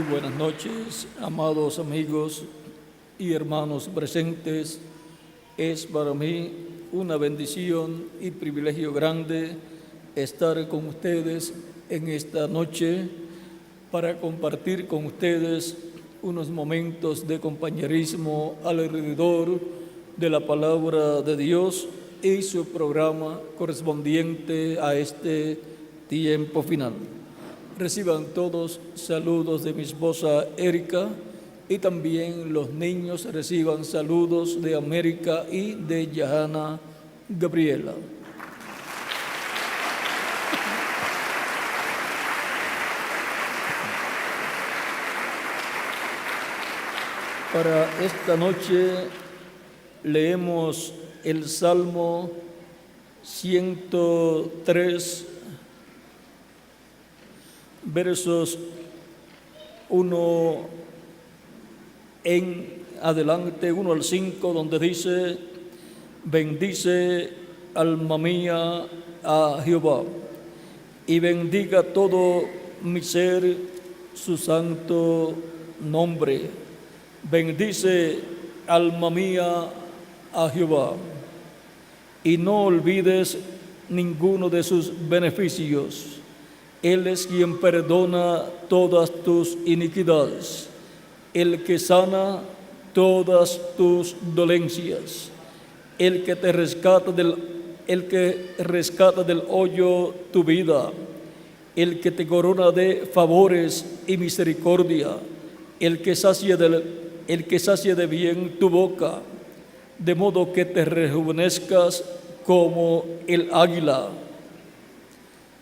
buenas noches, amados amigos y hermanos presentes. Es para mí una bendición y privilegio grande estar con ustedes en esta noche para compartir con ustedes unos momentos de compañerismo alrededor de la palabra de Dios y su programa correspondiente a este tiempo final. Reciban todos saludos de mi esposa Erika y también los niños reciban saludos de América y de Yahana Gabriela. Para esta noche leemos el Salmo 103, versos 1 en adelante, 1 al 5, donde dice: bendice, alma mía, a Jehová, y bendiga todo mi ser su santo nombre. Bendice, alma mía, a Jehová, y no olvides ninguno de sus beneficios. Él es quien perdona todas tus iniquidades, el que sana todas tus dolencias, el que rescata del hoyo tu vida, el que te corona de favores y misericordia, el que sacia de bien tu boca, de modo que te rejuvenezcas como el águila.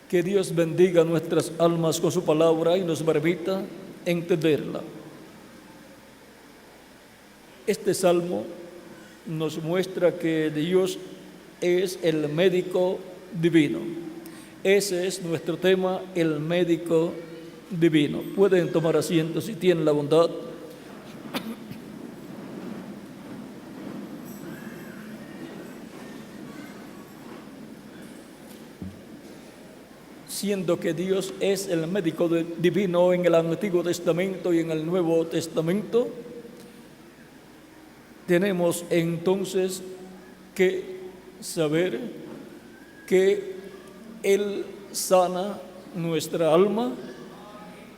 Que Dios bendiga nuestras almas con su palabra y nos permita entenderla. Este salmo nos muestra que Dios es el médico divino. Ese es nuestro tema, el médico divino. Pueden tomar asiento si tienen la bondad. Siendo que Dios es el médico divino en el Antiguo Testamento y en el Nuevo Testamento, tenemos entonces que saber que Él sana nuestra alma,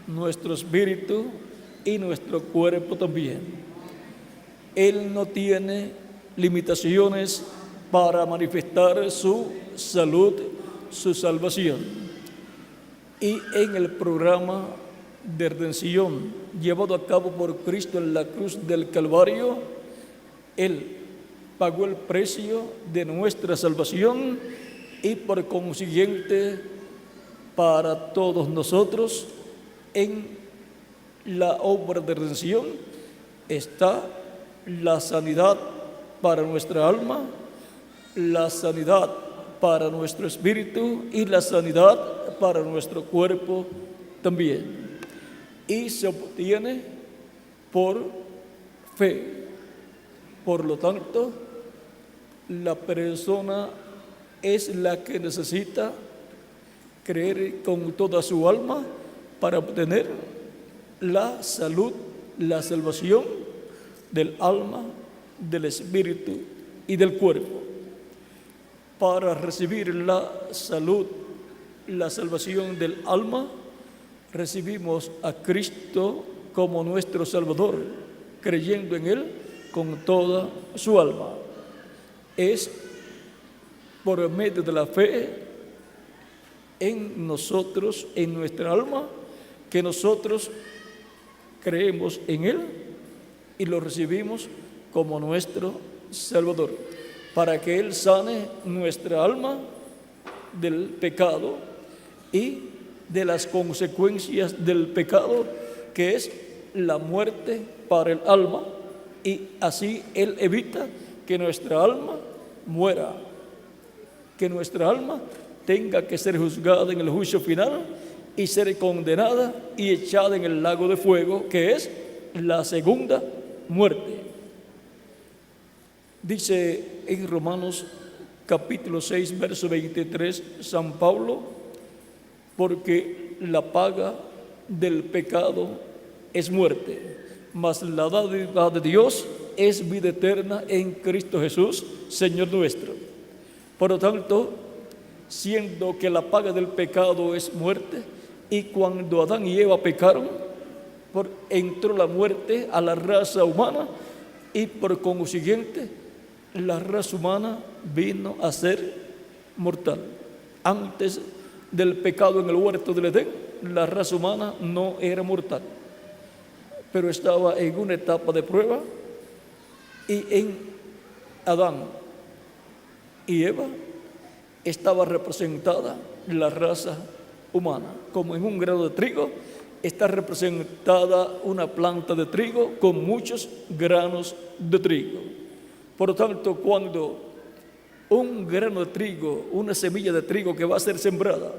nuestro espíritu y nuestro cuerpo también. Él no tiene limitaciones para manifestar su salud, su salvación. Y en el programa de redención llevado a cabo por Cristo en la cruz del Calvario, Él pagó el precio de nuestra salvación y por consiguiente para todos nosotros en la obra de redención está la sanidad para nuestra alma, la sanidad para nuestro espíritu y la sanidad para nuestro cuerpo también. Y se obtiene por fe. Por lo tanto, la persona es la que necesita creer con toda su alma para obtener la salud, la salvación del alma, del espíritu y del cuerpo. Para recibir la salud, la salvación del alma, recibimos a Cristo como nuestro Salvador, creyendo en Él con toda su alma. Es por medio de la fe en nosotros, en nuestra alma, que nosotros creemos en Él y lo recibimos como nuestro Salvador, para que Él sane nuestra alma del pecado y de las consecuencias del pecado, que es la muerte para el alma, y así Él evita que nuestra alma muera, que nuestra alma tenga que ser juzgada en el juicio final y ser condenada y echada en el lago de fuego, que es la segunda muerte. Dice en Romanos capítulo 6, verso 23, San Pablo: porque la paga del pecado es muerte, mas la dádiva de Dios es vida eterna en Cristo Jesús, Señor nuestro. Por lo tanto, siendo que la paga del pecado es muerte, y cuando Adán y Eva pecaron, entró la muerte a la raza humana, y por consiguiente la raza humana vino a ser mortal. Antes del pecado en el huerto del Edén, la raza humana no era mortal, pero estaba en una etapa de prueba, y en Adán y Eva estaba representada la raza humana, como en un grano de trigo está representada una planta de trigo con muchos granos de trigo. Por lo tanto, cuando un grano de trigo, una semilla de trigo que va a ser sembrada,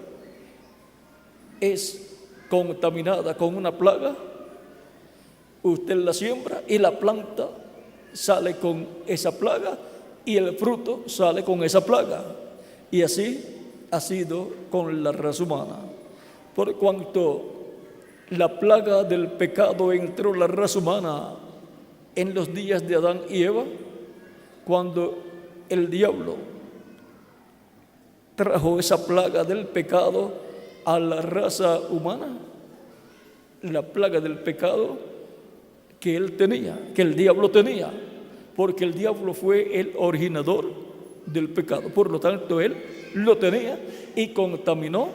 es contaminada con una plaga, usted la siembra y la planta sale con esa plaga y el fruto sale con esa plaga. Y así ha sido con la raza humana. Por cuanto la plaga del pecado entró en la raza humana en los días de Adán y Eva, cuando el diablo trajo esa plaga del pecado a la raza humana, la plaga del pecado que él tenía, que el diablo tenía, porque el diablo fue el originador del pecado. Por lo tanto, él lo tenía y contaminó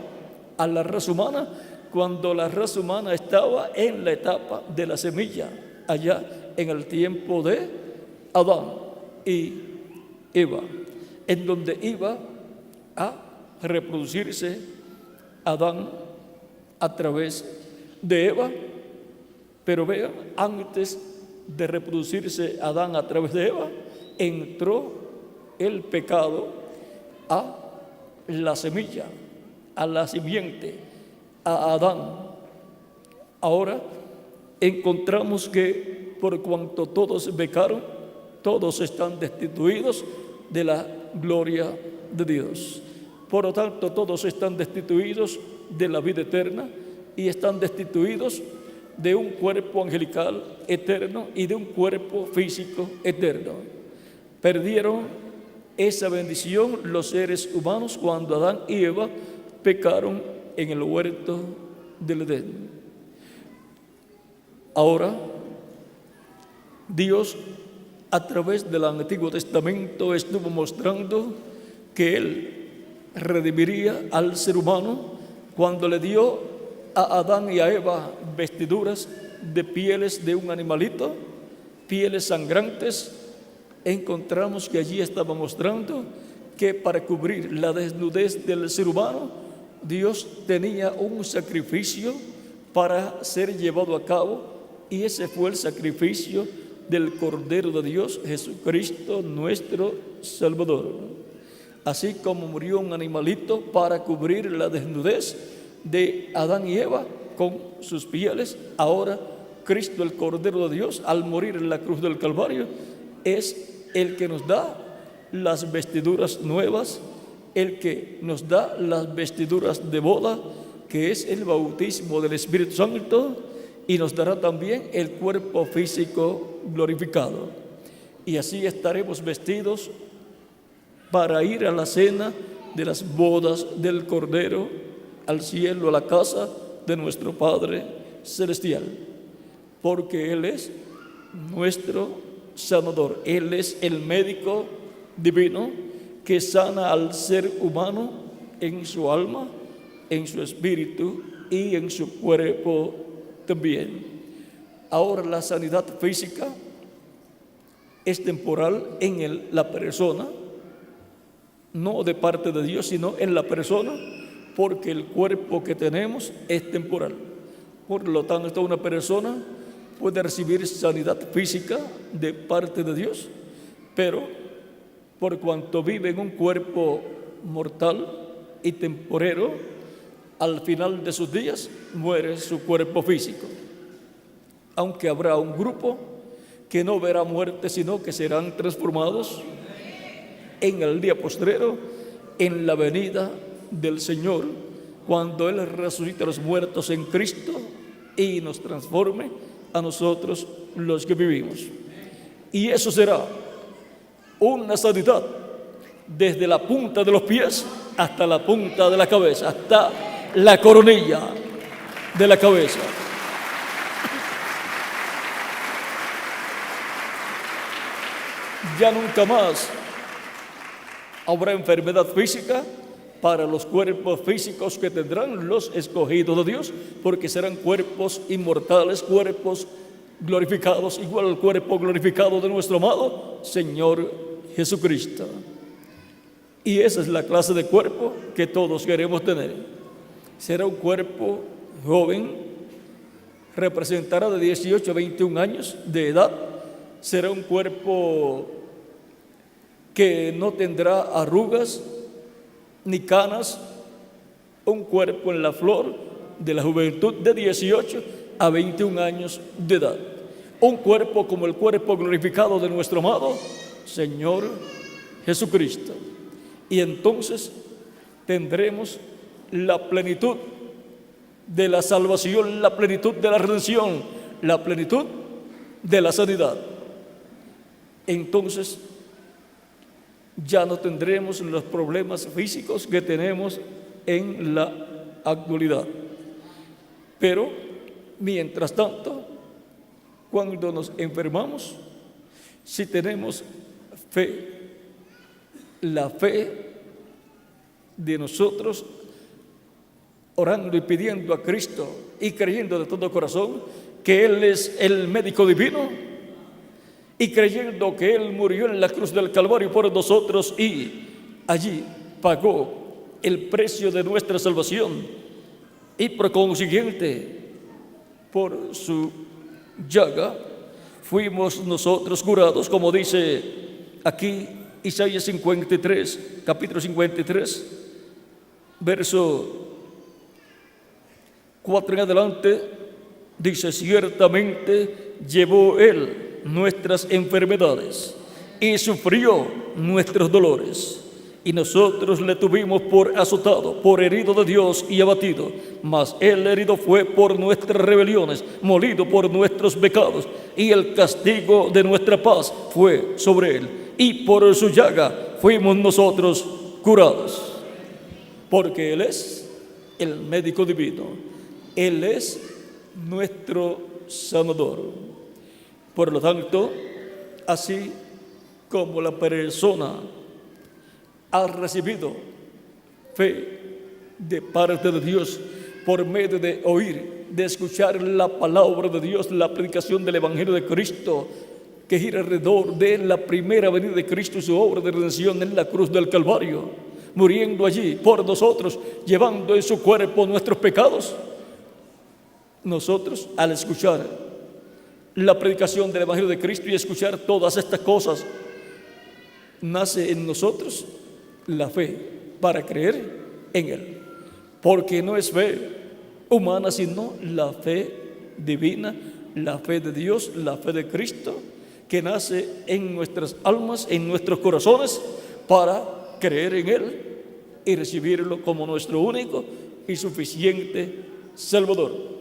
a la raza humana cuando la raza humana estaba en la etapa de la semilla, allá en el tiempo de Adán y Eva, en donde iba a reproducirse Adán a través de Eva. Pero vean, antes de reproducirse Adán a través de Eva, entró el pecado a la semilla, a la simiente, a Adán. Ahora encontramos que por cuanto todos pecaron, todos están destituidos de la gloria de Dios. Por lo tanto, todos están destituidos de la vida eterna y están destituidos de un cuerpo angelical eterno y de un cuerpo físico eterno. Perdieron esa bendición los seres humanos cuando Adán y Eva pecaron en el huerto del Edén. Ahora, Dios a través del Antiguo Testamento estuvo mostrando que Él redimiría al ser humano cuando le dio a Adán y a Eva vestiduras de pieles de un animalito, pieles sangrantes. Encontramos que allí estaba mostrando que para cubrir la desnudez del ser humano, Dios tenía un sacrificio para ser llevado a cabo, y ese fue el sacrificio del Cordero de Dios, Jesucristo nuestro Salvador. Así como murió un animalito para cubrir la desnudez de Adán y Eva con sus pieles, ahora Cristo, el Cordero de Dios, al morir en la cruz del Calvario, es el que nos da las vestiduras nuevas, el que nos da las vestiduras de boda, que es el bautismo del Espíritu Santo, y nos dará también el cuerpo físico glorificado. Y así estaremos vestidos para ir a la cena de las bodas del Cordero, al cielo, a la casa de nuestro Padre Celestial, porque Él es nuestro sanador. Él es el médico divino que sana al ser humano en su alma, en su espíritu y en su cuerpo también. Ahora la sanidad física es temporal en la persona, no de parte de Dios, sino en la persona, porque el cuerpo que tenemos es temporal. Por lo tanto, una persona puede recibir sanidad física de parte de Dios, pero por cuanto vive en un cuerpo mortal y temporero, al final de sus días muere su cuerpo físico. Aunque habrá un grupo que no verá muerte, sino que serán transformados en el día postrero, en la venida del Señor, cuando Él resucite a los muertos en Cristo y nos transforme a nosotros los que vivimos. Y eso será una sanidad desde la punta de los pies hasta la punta de la cabeza, hasta la coronilla de la cabeza. Ya nunca más habrá enfermedad física para los cuerpos físicos que tendrán los escogidos de Dios, porque serán cuerpos inmortales, cuerpos glorificados, igual al cuerpo glorificado de nuestro amado Señor Jesucristo. Y esa es la clase de cuerpo que todos queremos tener. Será un cuerpo joven, representará de 18 a 21 años de edad, será un cuerpo que no tendrá arrugas ni canas, un cuerpo en la flor de la juventud de 18 a 21 años de edad. Un cuerpo como el cuerpo glorificado de nuestro amado Señor Jesucristo. Y entonces tendremos la plenitud de la salvación, la plenitud de la redención, la plenitud de la sanidad. Entonces ya no tendremos los problemas físicos que tenemos en la actualidad. Pero mientras tanto, cuando nos enfermamos, si tenemos fe, la fe de nosotros orando y pidiendo a Cristo y creyendo de todo corazón que Él es el médico divino, y creyendo que Él murió en la cruz del Calvario por nosotros y allí pagó el precio de nuestra salvación, y por consiguiente por su llaga fuimos nosotros curados, como dice aquí Isaías 53, capítulo 53, verso 4 en adelante, dice: ciertamente llevó Él nuestras enfermedades y sufrió nuestros dolores, y nosotros le tuvimos por azotado, por herido de Dios y abatido. Mas Él herido fue por nuestras rebeliones, molido por nuestros pecados, y el castigo de nuestra paz fue sobre Él, y por su llaga fuimos nosotros curados. Porque Él es el médico divino, Él es nuestro sanador. Por lo tanto, así como la persona ha recibido fe de parte de Dios por medio de oír, de escuchar la palabra de Dios, la predicación del Evangelio de Cristo, que gira alrededor de la primera venida de Cristo y su obra de redención en la cruz del Calvario, muriendo allí por nosotros, llevando en su cuerpo nuestros pecados. Nosotros, al escuchar la predicación del Evangelio de Cristo y escuchar todas estas cosas, nace en nosotros la fe para creer en Él, porque no es fe humana, sino la fe divina, la fe de Dios, la fe de Cristo, que nace en nuestras almas, en nuestros corazones, para creer en Él y recibirlo como nuestro único y suficiente Salvador.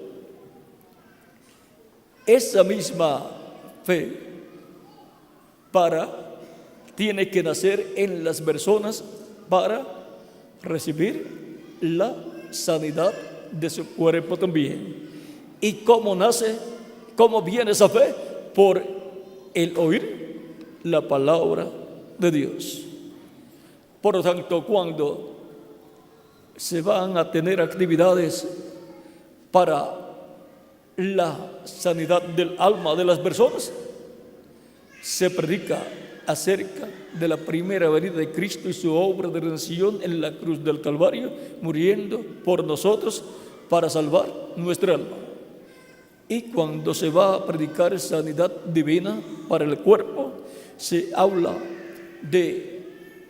Esa misma fe tiene que nacer en las personas para recibir la sanidad de su cuerpo también. ¿Y cómo nace? ¿Cómo viene esa fe? Por el oír la palabra de Dios. Por lo tanto, cuando se van a tener actividades para la sanidad del alma de las personas, se predica acerca de la primera venida de Cristo y su obra de redención en la cruz del Calvario, muriendo por nosotros para salvar nuestra alma. Y cuando se va a predicar sanidad divina para el cuerpo, se habla de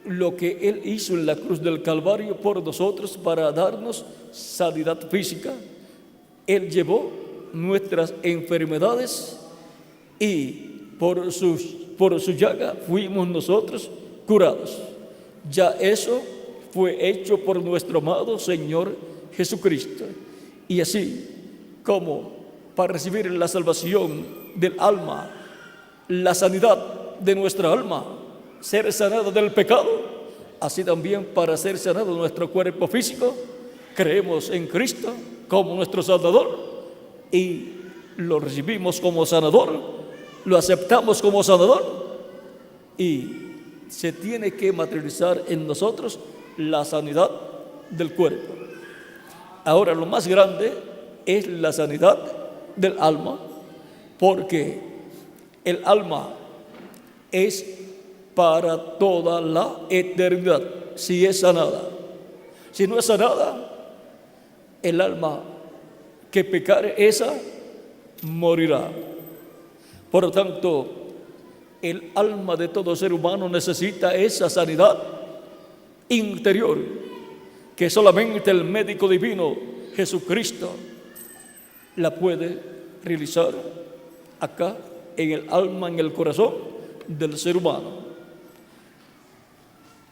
lo que Él hizo en la cruz del Calvario por nosotros para darnos sanidad física. Él llevó nuestras enfermedades y por su llaga fuimos nosotros curados. Ya eso fue hecho por nuestro amado Señor Jesucristo. Y así como para recibir la salvación del alma, la sanidad de nuestra alma, ser sanado del pecado, así también para ser sanado nuestro cuerpo físico. Creemos en Cristo como nuestro Salvador y lo recibimos como sanador, lo aceptamos como sanador y se tiene que materializar en nosotros la sanidad del cuerpo. Ahora, lo más grande es la sanidad del alma, porque el alma es para toda la eternidad, si es sanada. Si no es sanada, el alma que pecare, esa morirá. Por lo tanto, el alma de todo ser humano necesita esa sanidad interior que solamente el médico divino, Jesucristo, la puede realizar acá en el alma, en el corazón del ser humano.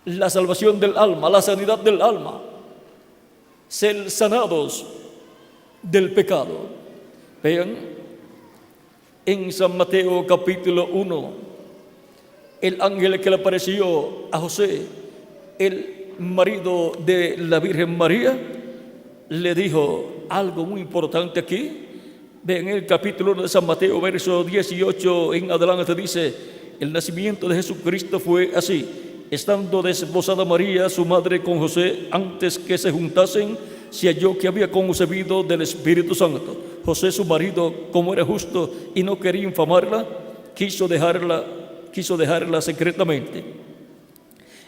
La salvación del alma, la sanidad del alma, ser sanados del pecado. Vean, en San Mateo capítulo 1, el ángel que le apareció a José, el marido de la Virgen María, le dijo algo muy importante aquí. Vean, en el capítulo 1 de San Mateo, verso 18 en adelante, dice: el nacimiento de Jesucristo fue así. Estando desposada María, su madre, con José, antes que se juntasen, se halló que había concebido del Espíritu Santo. José, su marido, como era justo y no quería infamarla, quiso dejarla secretamente.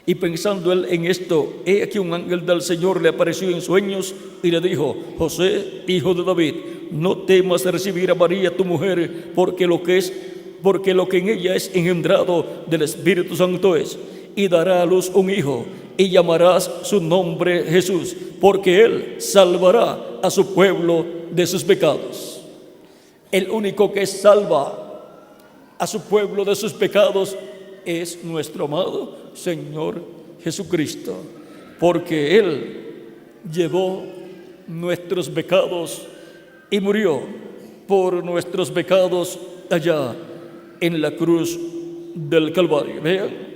Y pensando él en esto, he aquí un ángel del Señor le apareció en sueños y le dijo: José, hijo de David, no temas de recibir a María tu mujer, porque lo que en ella es engendrado del Espíritu Santo es. Y dará a luz un hijo, y llamarás su nombre Jesús, porque él salvará a su pueblo de sus pecados. El único que salva a su pueblo de sus pecados es nuestro amado Señor Jesucristo, porque él llevó nuestros pecados y murió por nuestros pecados allá en la cruz del Calvario. Vean,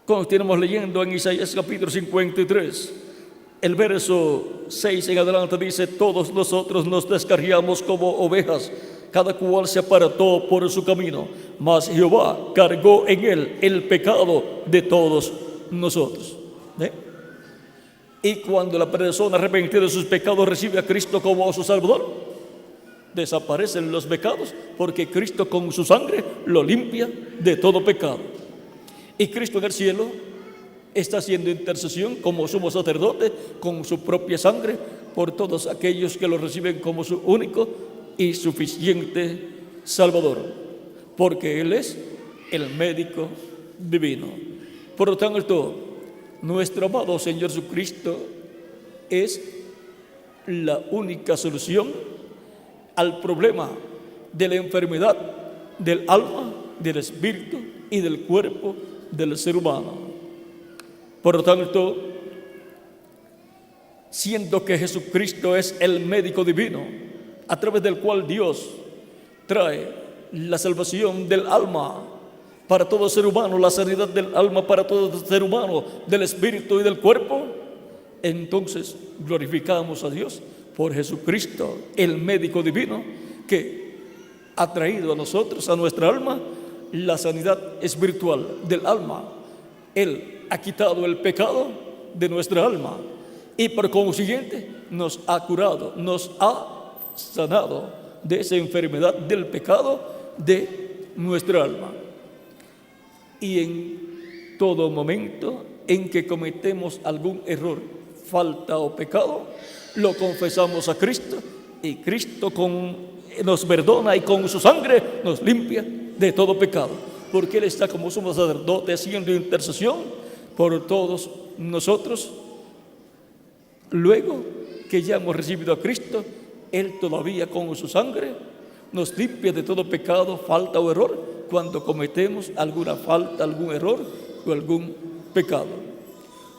continuamos leyendo en Isaías capítulo 53, el verso 6 en adelante dice: todos nosotros nos descarriamos como ovejas, cada cual se apartó por su camino, mas Jehová cargó en él el pecado de todos nosotros. Y cuando la persona arrepentida de sus pecados recibe a Cristo como su Salvador, desaparecen los pecados, porque Cristo con su sangre lo limpia de todo pecado. Y Cristo en el cielo está haciendo intercesión como sumo sacerdote con su propia sangre por todos aquellos que lo reciben como su único y suficiente Salvador, porque Él es el médico divino. Por lo tanto, nuestro amado Señor Jesucristo es la única solución al problema de la enfermedad del alma, del espíritu y del cuerpo del ser humano. Por lo tanto, siendo que Jesucristo es el médico divino, a través del cual Dios trae la salvación del alma para todo ser humano, la sanidad del alma para todo ser humano, del espíritu y del cuerpo, entonces glorificamos a Dios por Jesucristo, el médico divino, que ha traído a nosotros, a nuestra alma, la sanidad espiritual del alma. Él ha quitado el pecado de nuestra alma y por consiguiente nos ha curado, nos ha sanado de esa enfermedad del pecado de nuestra alma. Y en todo momento en que cometemos algún error, falta o pecado, lo confesamos a Cristo y Cristo nos perdona y con su sangre nos limpia de todo pecado, porque Él está como sumo sacerdote haciendo intercesión por todos nosotros. Luego que ya hemos recibido a Cristo, Él todavía con su sangre nos limpia de todo pecado, falta o error cuando cometemos alguna falta, algún error o algún pecado,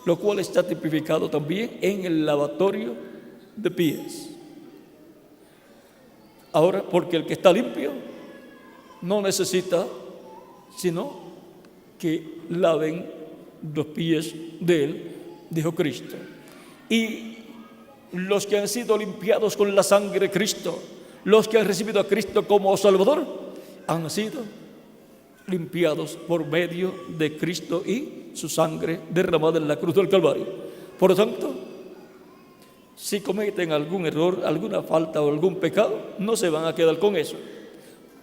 lo cual está tipificado también en el lavatorio de pies. Ahora, porque el que está limpio no necesita sino que laven los pies de él, dijo Cristo. Y los que han sido limpiados con la sangre de Cristo, los que han recibido a Cristo como Salvador, han sido limpiados por medio de Cristo y su sangre derramada en la cruz del Calvario. Por lo tanto, si cometen algún error, alguna falta o algún pecado, no se van a quedar con eso.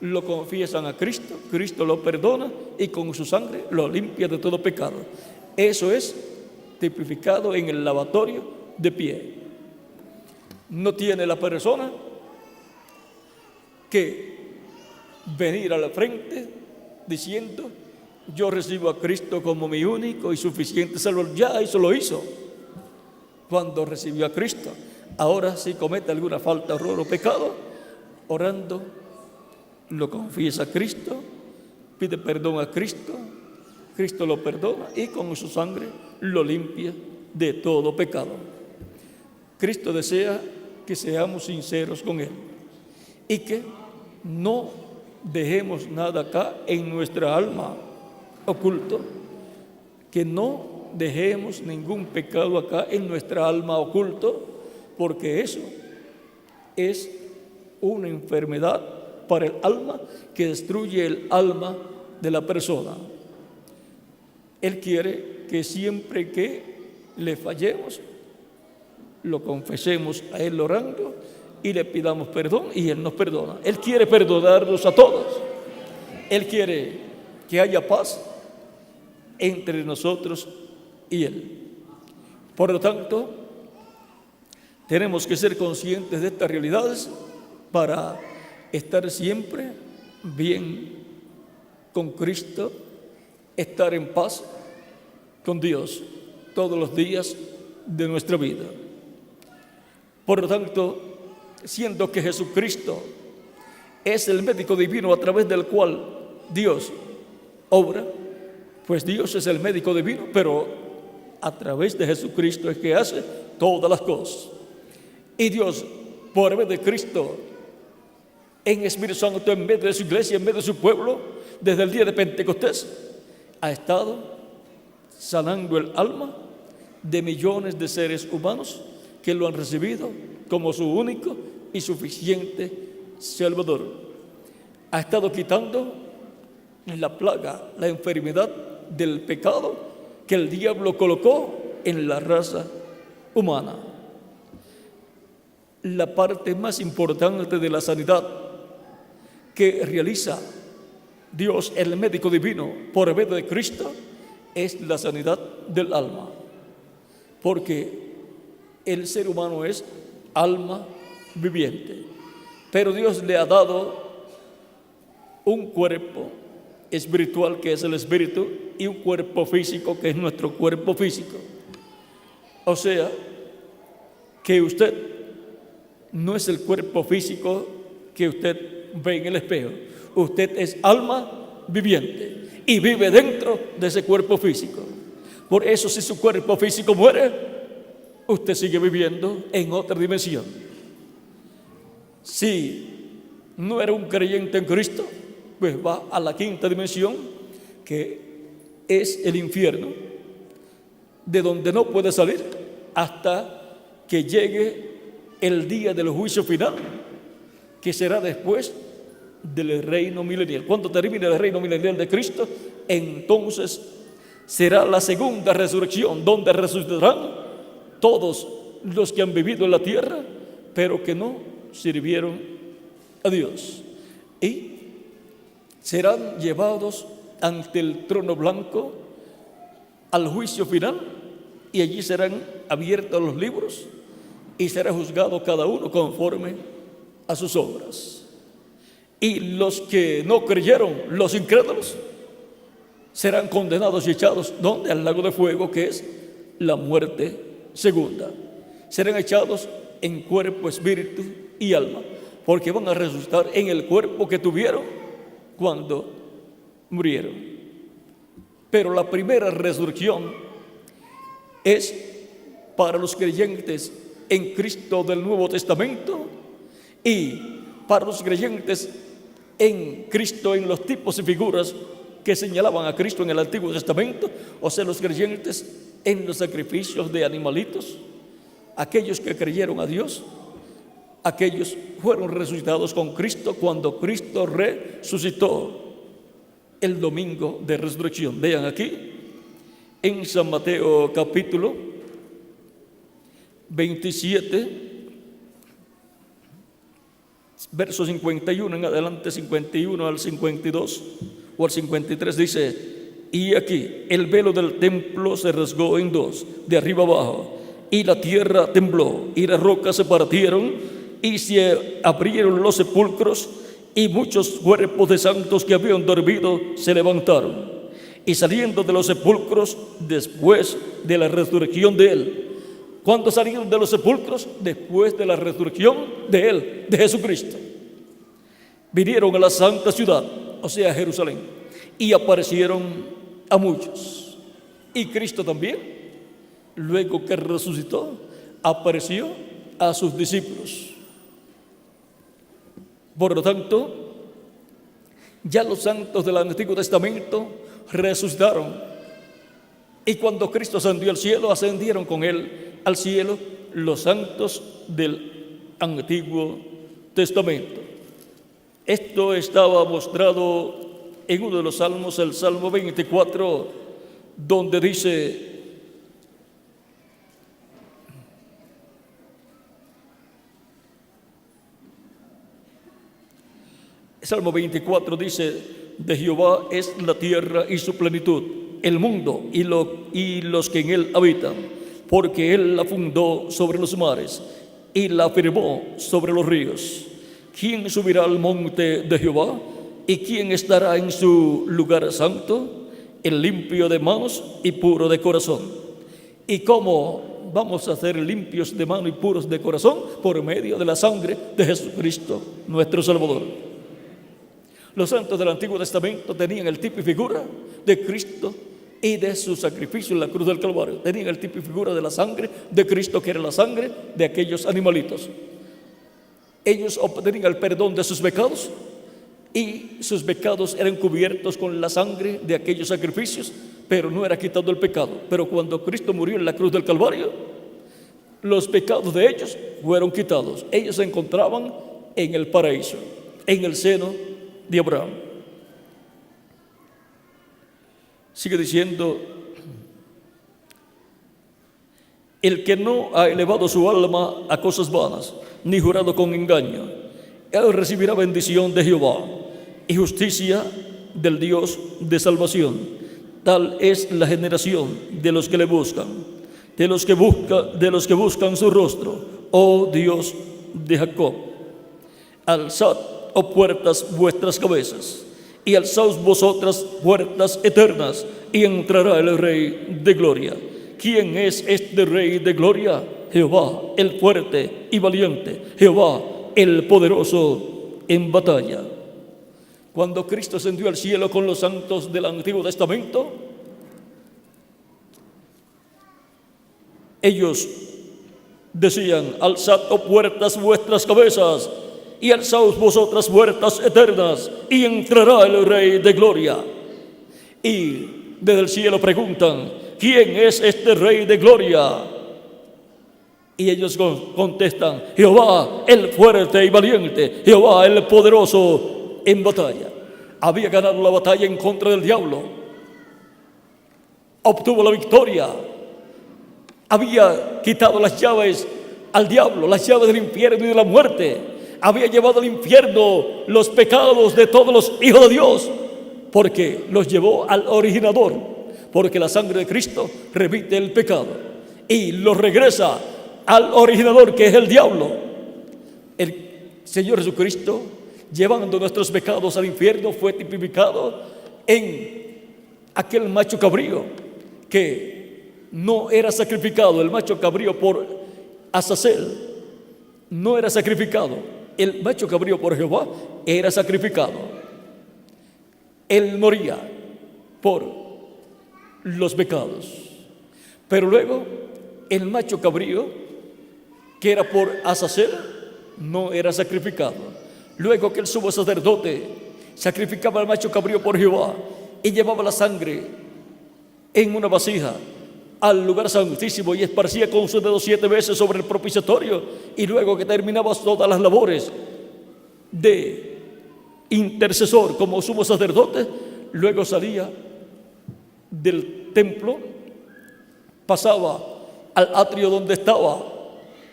Lo confiesan a Cristo, Cristo lo perdona y con su sangre lo limpia de todo pecado. Eso es tipificado en el lavatorio de pie. No tiene la persona que venir a la frente diciendo: yo recibo a Cristo como mi único y suficiente Salvador. Ya eso lo hizo cuando recibió a Cristo. Ahora, si comete alguna falta, error o pecado, orando, lo confiesa a Cristo, pide perdón a Cristo, Cristo lo perdona y con su sangre lo limpia de todo pecado. Cristo desea que seamos sinceros con Él y que no dejemos nada acá en nuestra alma oculto, que no dejemos ningún pecado acá en nuestra alma oculto, porque eso es una enfermedad para el alma que destruye el alma de la persona. Él quiere que siempre que le fallemos, lo confesemos a Él orando y le pidamos perdón y Él nos perdona. Él quiere perdonarnos a todos. Él quiere que haya paz entre nosotros y Él. Por lo tanto, tenemos que ser conscientes de estas realidades para estar siempre bien con Cristo, estar en paz con Dios todos los días de nuestra vida. Por lo tanto, siendo que Jesucristo es el médico divino a través del cual Dios obra, pues Dios es el médico divino, pero a través de Jesucristo es que hace todas las cosas. Y Dios, por medio de Cristo, en Espíritu Santo, en medio de su iglesia, en medio de su pueblo, desde el día de Pentecostés, ha estado sanando el alma de millones de seres humanos que lo han recibido como su único y suficiente Salvador. Ha estado quitando la plaga, la enfermedad del pecado que el diablo colocó en la raza humana. La parte más importante de la sanidad que realiza Dios, el médico divino, por medio de Cristo, es la sanidad del alma. Porque el ser humano es alma viviente. Pero Dios le ha dado un cuerpo espiritual, que es el espíritu, y un cuerpo físico, que es nuestro cuerpo físico. O sea, que usted no es el cuerpo físico que usted ve en el espejo. Usted es alma viviente y vive dentro de ese cuerpo físico. Por eso, si su cuerpo físico muere, usted sigue viviendo en otra dimensión. Si no era un creyente en Cristo, pues va a la quinta dimensión, que es el infierno, de donde no puede salir hasta que llegue el día del juicio final, que será después del reino milenial. Cuando termine el reino milenial de Cristo, entonces será la segunda resurrección, donde resucitarán todos los que han vivido en la tierra, pero que no sirvieron a Dios, y serán llevados ante el trono blanco al juicio final, y allí serán abiertos los libros y será juzgado cada uno conforme a sus obras. Y los que no creyeron, los incrédulos, serán condenados y echados, ¿dónde? Al lago de fuego, que es la muerte segunda. Serán echados en cuerpo, espíritu y alma, porque van a resucitar en el cuerpo que tuvieron cuando murieron. Pero la primera resurrección es para los creyentes en Cristo del Nuevo Testamento, y para los creyentes en Cristo, en los tipos y figuras que señalaban a Cristo en el Antiguo Testamento, o sea, los creyentes en los sacrificios de animalitos, aquellos que creyeron a Dios, aquellos fueron resucitados con Cristo cuando Cristo resucitó el domingo de resurrección. Vean aquí en San Mateo capítulo 27, verso 51 en adelante, 51 al 52 o al 53, dice: y aquí el velo del templo se rasgó en dos, de arriba abajo, y la tierra tembló, y las rocas se partieron, y se abrieron los sepulcros, y muchos cuerpos de santos que habían dormido se levantaron. Y saliendo de los sepulcros después de la resurrección de él. ¿Cuándo salieron de los sepulcros? Después de la resurrección de él, de Jesucristo. Vinieron a la santa ciudad, o sea, a Jerusalén, y aparecieron a muchos. Y Cristo también, luego que resucitó, apareció a sus discípulos. Por lo tanto, ya los santos del Antiguo Testamento resucitaron. Y cuando Cristo ascendió al cielo, ascendieron con él al cielo los santos del Antiguo Testamento. Esto estaba mostrado en uno de los salmos, el Salmo 24, donde dice: Salmo 24 dice: de Jehová es la tierra y su plenitud, el mundo y los que en él habitan, porque él la fundó sobre los mares y la afirmó sobre los ríos. ¿Quién subirá al monte de Jehová? ¿Y quién estará en su lugar santo? El limpio de manos y puro de corazón. ¿Y cómo vamos a ser limpios de manos y puros de corazón? Por medio de la sangre de Jesucristo, nuestro Salvador. Los santos del Antiguo Testamento tenían el tipo y figura de Cristo y de su sacrificio en la cruz del Calvario. Tenían el tipo y figura de la sangre de Cristo, que era la sangre de aquellos animalitos. Ellos obtenían el perdón de sus pecados, y sus pecados eran cubiertos con la sangre de aquellos sacrificios, pero no era quitado el pecado. Pero cuando Cristo murió en la cruz del Calvario, los pecados de ellos fueron quitados. Ellos se encontraban en el paraíso, en el seno de Abraham. Sigue diciendo: el que no ha elevado su alma a cosas vanas, ni jurado con engaño, él recibirá bendición de Jehová y justicia del Dios de salvación. Tal es la generación de los que le buscan, de los que buscan su rostro, oh Dios de Jacob. Alzad, oh puertas, vuestras cabezas, y alzaos vosotras puertas eternas, y entrará el Rey de gloria. ¿Quién es este Rey de gloria? Jehová, el fuerte y valiente, Jehová, el poderoso en batalla. Cuando Cristo ascendió al cielo con los santos del Antiguo Testamento, ellos decían: alzad, oh puertas, vuestras cabezas, y alzaos vosotras puertas eternas, y entrará el Rey de gloria. Y desde el cielo preguntan: ¿quién es este Rey de gloria? Y ellos contestan: Jehová, el fuerte y valiente, Jehová, el poderoso en batalla. Había ganado la batalla en contra del diablo, obtuvo la victoria, había quitado las llaves al diablo, las llaves del infierno y de la muerte, había llevado al infierno los pecados de todos los hijos de Dios, porque los llevó al originador, porque la sangre de Cristo remite el pecado y los regresa al originador, que es el diablo. El Señor Jesucristo, llevando nuestros pecados al infierno, fue tipificado en aquel macho cabrío que no era sacrificado. El macho cabrío por Azazel no era sacrificado. El macho cabrío por Jehová era sacrificado. Él moría por los pecados. Pero luego el macho cabrío, que era por Azazel, no era sacrificado. Luego que el sumo sacerdote sacrificaba al macho cabrío por Jehová y llevaba la sangre en una vasija al lugar santísimo y esparcía con sus dedos 7 veces sobre el propiciatorio, y luego que terminaba todas las labores de intercesor como sumo sacerdote, luego salía del templo, pasaba al atrio donde estaba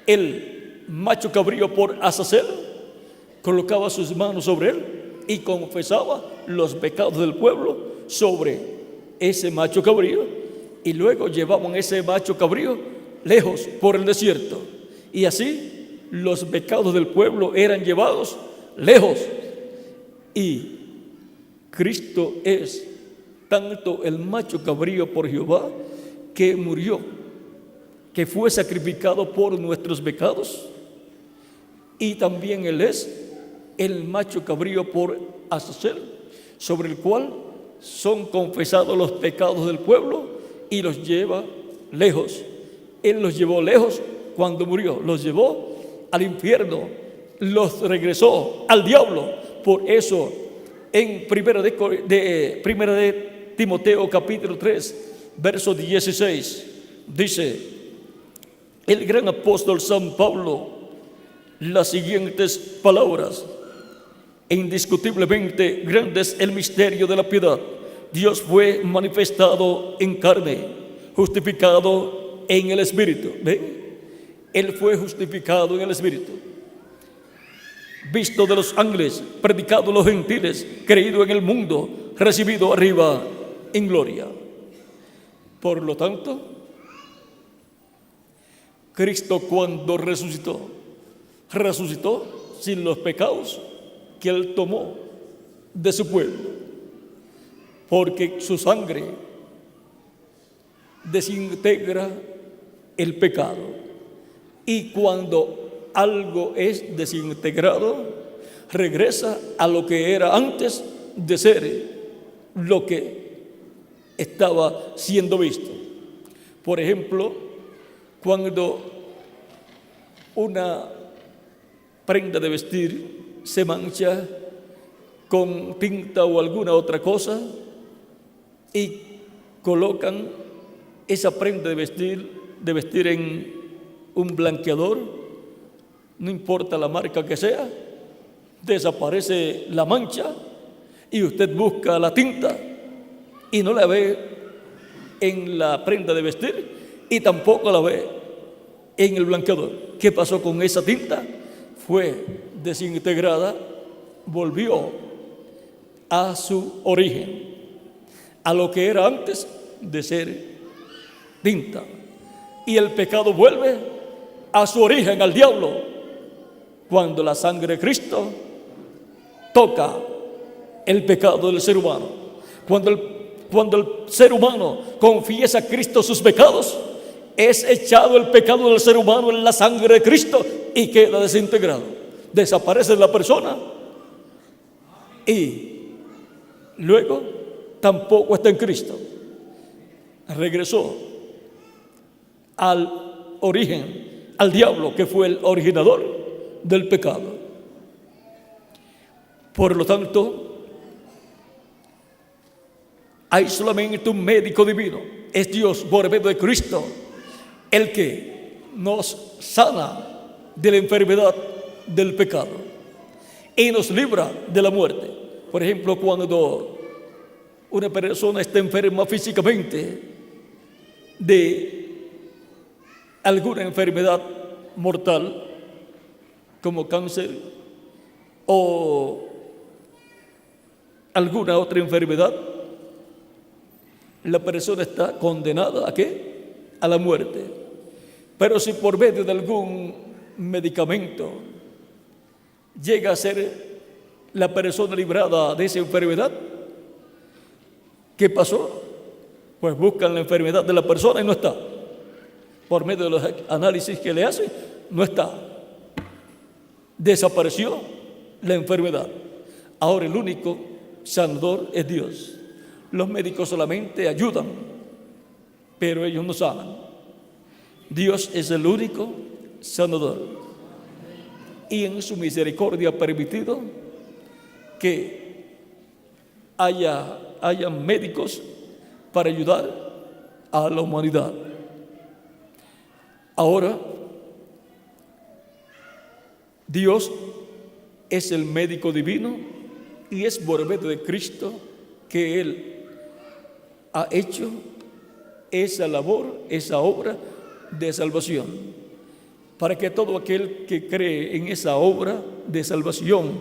el macho cabrío por Azazel, colocaba sus manos sobre él y confesaba los pecados del pueblo sobre ese macho cabrío, y luego llevaban ese macho cabrío lejos por el desierto, y así los pecados del pueblo eran llevados lejos. Y Cristo es tanto el macho cabrío por Jehová que murió, que fue sacrificado por nuestros pecados, y también Él es el macho cabrío por Azazel, sobre el cual son confesados los pecados del pueblo y los lleva lejos. Él los llevó lejos cuando murió, los llevó al infierno, los regresó al diablo. Por eso en primera de Timoteo capítulo 3 verso 16 dice el gran apóstol San Pablo las siguientes palabras: indiscutiblemente grande es el misterio de la piedad. Dios fue manifestado en carne, justificado en el Espíritu. ¿Ven? Él fue justificado en el Espíritu, visto de los ángeles, predicado a los gentiles, creído en el mundo, recibido arriba en gloria. Por lo tanto, Cristo cuando resucitó sin los pecados que Él tomó de su pueblo, porque su sangre desintegra el pecado. Y cuando algo es desintegrado, regresa a lo que era antes de ser lo que estaba siendo visto. Por ejemplo, cuando una prenda de vestir se mancha con tinta o alguna otra cosa y colocan esa prenda de vestir en un blanqueador, no importa la marca que sea, desaparece la mancha y usted busca la tinta y no la ve en la prenda de vestir y tampoco la ve en el blanqueador. ¿Qué pasó con esa tinta? Fue desintegrada, volvió a su origen, a lo que era antes de ser tinta. Y el pecado vuelve a su origen, al diablo, cuando la sangre de Cristo toca el pecado del ser humano. Cuando el ser humano confiesa a Cristo sus pecados, es echado el pecado del ser humano en la sangre de Cristo y queda desintegrado. Desaparece la persona y luego tampoco está en Cristo. Regresó al origen, al diablo, que fue el originador del pecado. Por lo tanto, hay solamente un médico divino, es Dios por medio de Cristo, el que nos sana de la enfermedad del pecado y nos libra de la muerte. Por ejemplo, cuando una persona está enferma físicamente de alguna enfermedad mortal como cáncer o alguna otra enfermedad, la persona está condenada ¿a qué? A la muerte. Pero si por medio de algún medicamento llega a ser la persona librada de esa enfermedad, ¿qué pasó? Pues buscan la enfermedad de la persona y no está. Por medio de los análisis que le hacen, no está. Desapareció la enfermedad. Ahora el único sanador es Dios. Los médicos solamente ayudan, pero ellos no sanan. Dios es el único sanador. y en su misericordia ha permitido que haya médicos para ayudar a la humanidad. Ahora, Dios es el médico divino y es por medio de Cristo que Él ha hecho esa labor, esa obra de salvación, para que todo aquel que cree en esa obra de salvación,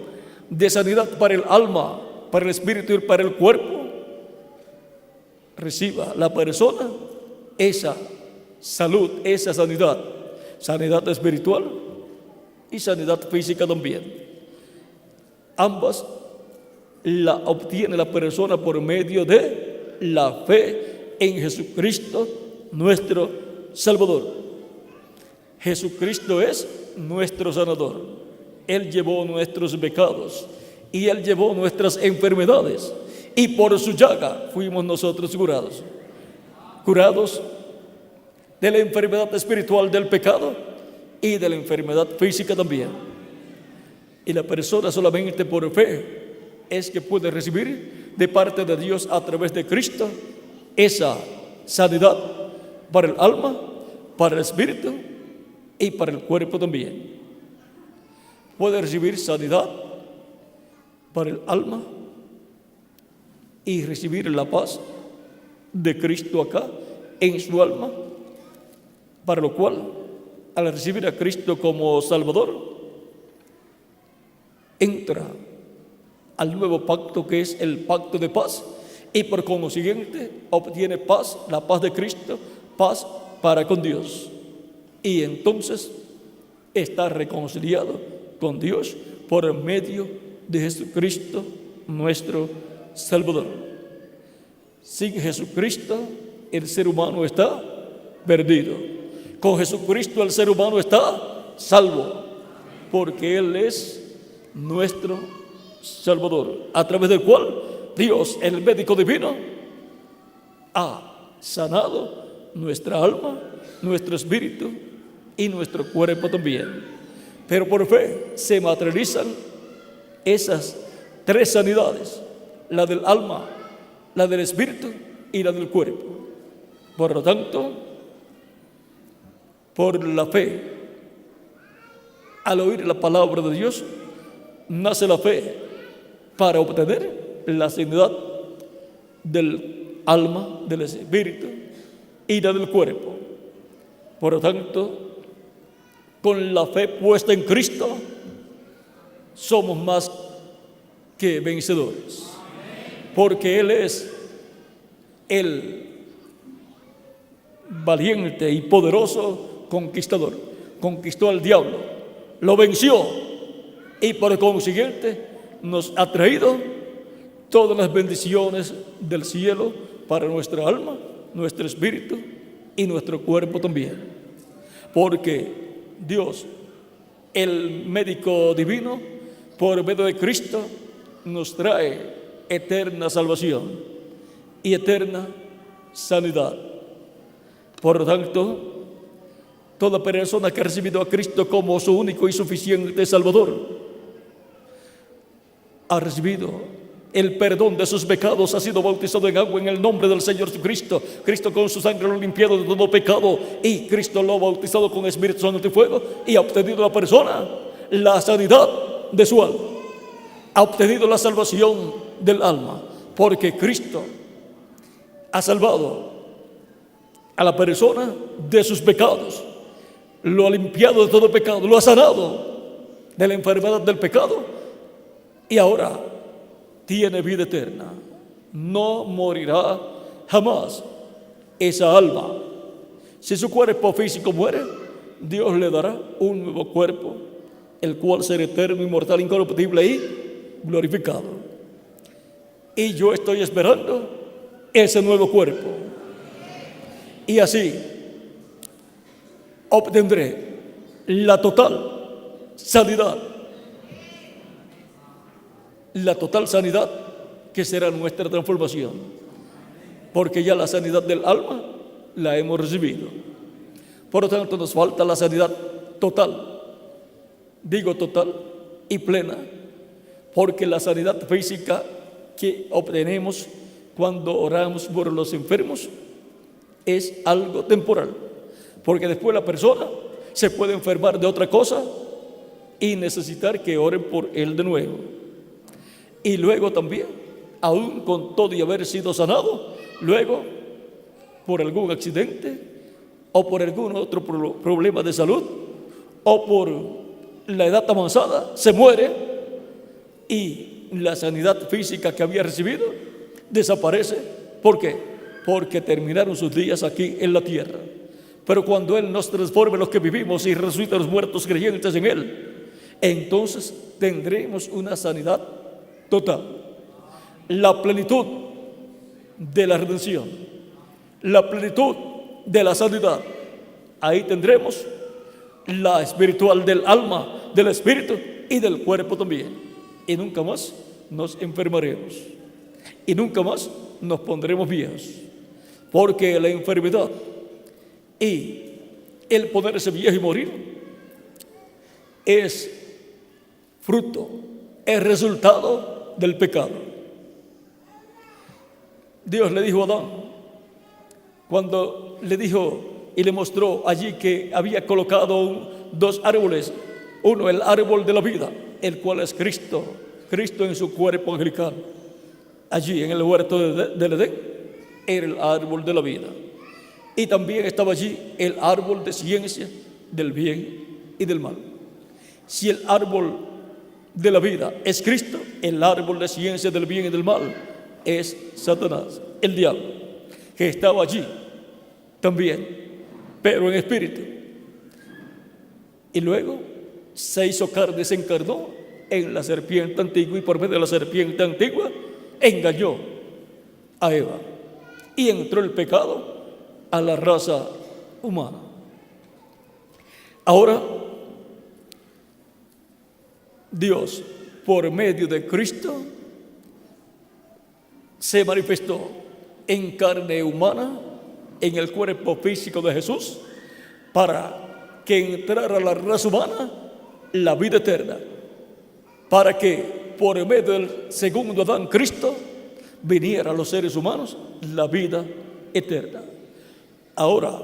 de sanidad para el alma, para el espíritu y para el cuerpo, reciba la persona esa salud, esa sanidad espiritual y sanidad física también. Ambas la obtiene la persona por medio de la fe en Jesucristo, nuestro Salvador. Jesucristo es nuestro sanador. Él llevó nuestros pecados y Él llevó nuestras enfermedades, y por su llaga fuimos nosotros curados de la enfermedad espiritual del pecado y de la enfermedad física también. Y la persona solamente por fe es que puede recibir de parte de Dios a través de Cristo esa sanidad para el alma, para el espíritu y para el cuerpo también. Puede recibir sanidad para el alma y recibir la paz de Cristo acá en su alma, para lo cual, al recibir a Cristo como Salvador, entra al nuevo pacto, que es el pacto de paz, y por consiguiente obtiene paz, la paz de Cristo, paz para con Dios, y entonces está reconciliado con Dios por medio de Jesucristo, nuestro Salvador. Sin Jesucristo el ser humano está perdido. Con Jesucristo el ser humano está salvo, porque Él es nuestro Salvador, a través del cual Dios, el médico divino, ha sanado nuestra alma, nuestro espíritu y nuestro cuerpo también. Pero por fe se materializan esas tres sanidades: la del alma, la del espíritu y la del cuerpo. Por lo tanto, por la fe, al oír la palabra de Dios, nace la fe para obtener la sanidad del alma, del espíritu y la del cuerpo. Por lo tanto, con la fe puesta en Cristo, somos más que vencedores, porque Él es el valiente y poderoso conquistador. Conquistó al diablo, lo venció, y por consiguiente nos ha traído todas las bendiciones del cielo para nuestra alma, nuestro espíritu y nuestro cuerpo también. Porque Dios, el médico divino, por medio de Cristo, nos trae eterna salvación y eterna sanidad. Por lo tanto, toda persona que ha recibido a Cristo como su único y suficiente Salvador ha recibido el perdón de sus pecados, ha sido bautizado en agua en el nombre del Señor Jesucristo. Cristo con su sangre lo ha limpiado de todo pecado, y Cristo lo ha bautizado con Espíritu Santo y fuego, y ha obtenido la persona la sanidad de su alma, ha obtenido la salvación del alma, porque Cristo ha salvado a la persona de sus pecados, lo ha limpiado de todo pecado, lo ha sanado de la enfermedad del pecado, y ahora tiene vida eterna. No morirá jamás esa alma. Si su cuerpo físico muere, Dios le dará un nuevo cuerpo, el cual será eterno, inmortal, incorruptible y glorificado. Y yo estoy esperando ese nuevo cuerpo, y así obtendré la total sanidad, que será nuestra transformación, porque ya la sanidad del alma la hemos recibido. Por lo tanto, nos falta la sanidad total digo total y plena, porque la sanidad física que obtenemos cuando oramos por los enfermos es algo temporal, porque después la persona se puede enfermar de otra cosa y necesitar que oren por él de nuevo. Y luego también, aún con todo y haber sido sanado, luego por algún accidente o por algún otro problema de salud o por la edad avanzada, se muere y la sanidad física que había recibido desaparece. ¿Por qué? Porque terminaron sus días aquí en la tierra. Pero cuando Él nos transforme los que vivimos y resucita a los muertos creyentes en Él, entonces tendremos una sanidad total, la plenitud de la redención, la plenitud de la sanidad. Ahí tendremos la espiritual del alma, del espíritu y del cuerpo también. Y nunca más nos enfermaremos y nunca más nos pondremos viejos, porque la enfermedad y el ponerse viejo y morir es fruto, es resultado del pecado. Dios le dijo a Adán, cuando le dijo y le mostró allí que había colocado dos árboles, uno el árbol de la vida, el cual es Cristo en su cuerpo angelical, allí en el huerto del Edén, era el árbol de la vida. Y también estaba allí el árbol de ciencia del bien y del mal. Si el árbol de la vida es Cristo, el árbol de ciencia del bien y del mal es Satanás, el diablo, que estaba allí también, pero en espíritu. Y luego se hizo carne, se encarnó en la serpiente antigua, y por medio de la serpiente antigua engañó a Eva, y entró el pecado a la raza humana. Ahora Dios, por medio de Cristo, se manifestó en carne humana, en el cuerpo físico de Jesús, para que entrara a la raza humana la vida eterna, para que por medio del segundo Adán, Cristo, viniera a los seres humanos la vida eterna. Ahora,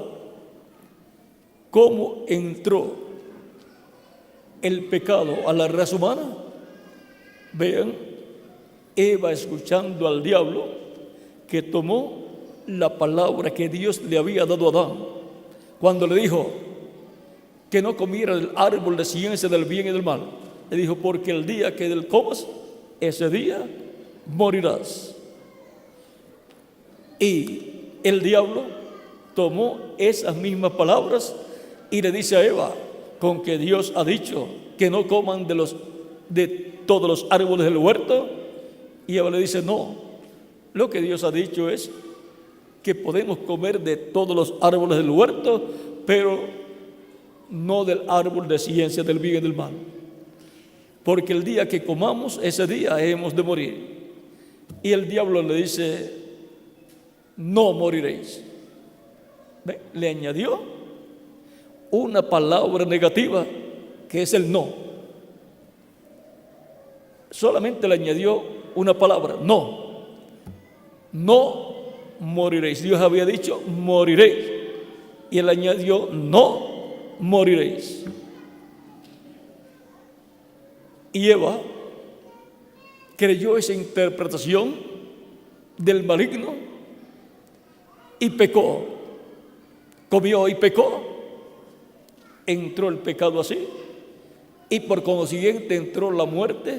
¿cómo entró el pecado a la raza humana? Vean, Eva, escuchando al diablo, que tomó la palabra que Dios le había dado a Adán cuando le dijo que no comiera del árbol de ciencia del bien y del mal. Le dijo, porque el día que del comas, ese día morirás. Y el diablo tomó esas mismas palabras y le dice a Eva, con que Dios ha dicho que no coman de todos los árboles del huerto. Y Eva le dice, no, lo que Dios ha dicho es que podemos comer de todos los árboles del huerto, pero no del árbol de ciencia del bien y del mal, porque el día que comamos, ese día hemos de morir. Y el diablo le dice, no moriréis. ¿Ve? Le añadió una palabra negativa, que es el no. Solamente le añadió una palabra, no. No moriréis. Dios había dicho, moriréis. Y él añadió, no moriréis. Y Eva creyó esa interpretación del maligno y pecó. Comió y pecó. Entró el pecado así, y por consiguiente entró la muerte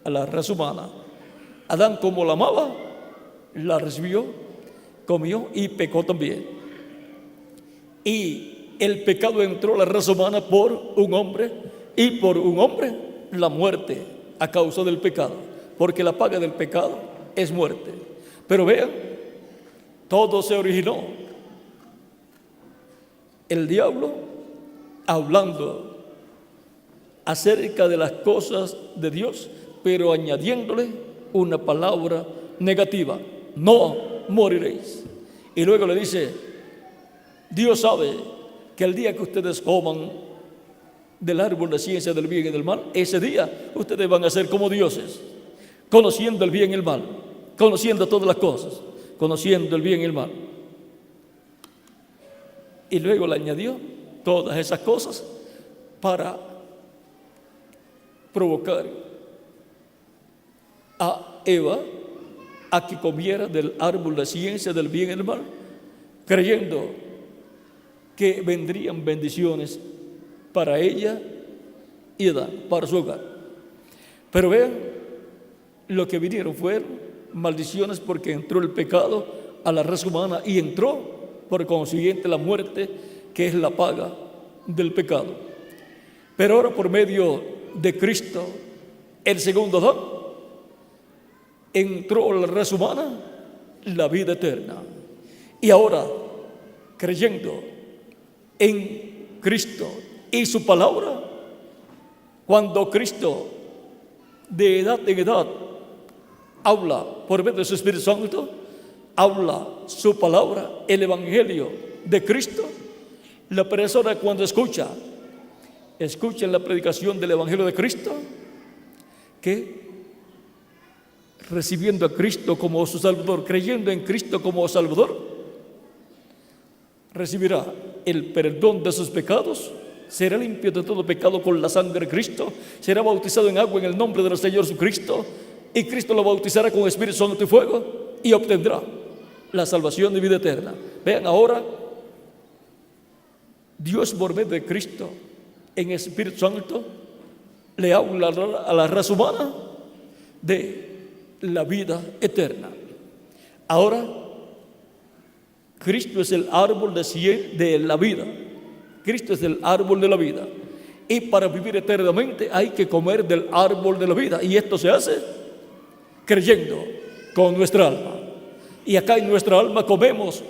a la raza humana. Adán, como la amaba, la recibió, comió y pecó también. Y el pecado entró a la raza humana por un hombre, y por un hombre la muerte a causa del pecado, porque la paga del pecado es muerte. Pero vean, todo se originó. El diablo hablando acerca de las cosas de Dios, pero añadiéndole una palabra negativa, no moriréis. Y luego le dice, Dios sabe que el día que ustedes coman del árbol de ciencia del bien y del mal, ese día ustedes van a ser como dioses, conociendo el bien y el mal, conociendo todas las cosas, conociendo el bien y el mal. Y luego le añadió todas esas cosas para provocar a Eva a que comiera del árbol de ciencia del bien y del mal, creyendo que vendrían bendiciones para ella y Adán, para su hogar. Pero vean, lo que vinieron fueron maldiciones, porque entró el pecado a la raza humana y entró por consiguiente la muerte, que es la paga del pecado. Pero ahora, por medio de Cristo, el segundo Adán, entró a la raza humana la vida eterna. Y ahora, creyendo en Cristo y su palabra, cuando Cristo de edad en edad habla por medio de su Espíritu Santo, habla su palabra, el Evangelio de Cristo, la persona cuando escucha la predicación del Evangelio de Cristo, que recibiendo a Cristo como su Salvador, creyendo en Cristo como Salvador, recibirá el perdón de sus pecados, será limpio de todo pecado con la sangre de Cristo, será bautizado en agua en el nombre del Señor Jesucristo, y Cristo lo bautizará con Espíritu Santo y fuego, y obtendrá la salvación de vida eterna. Vean, ahora Dios, por medio de Cristo en Espíritu Santo, le habla a la raza humana de la vida eterna. Ahora Cristo es el árbol de la vida. Cristo es el árbol de la vida. Y para vivir eternamente hay que comer del árbol de la vida. Y esto se hace creyendo con nuestra alma. Y acá en nuestra alma comemos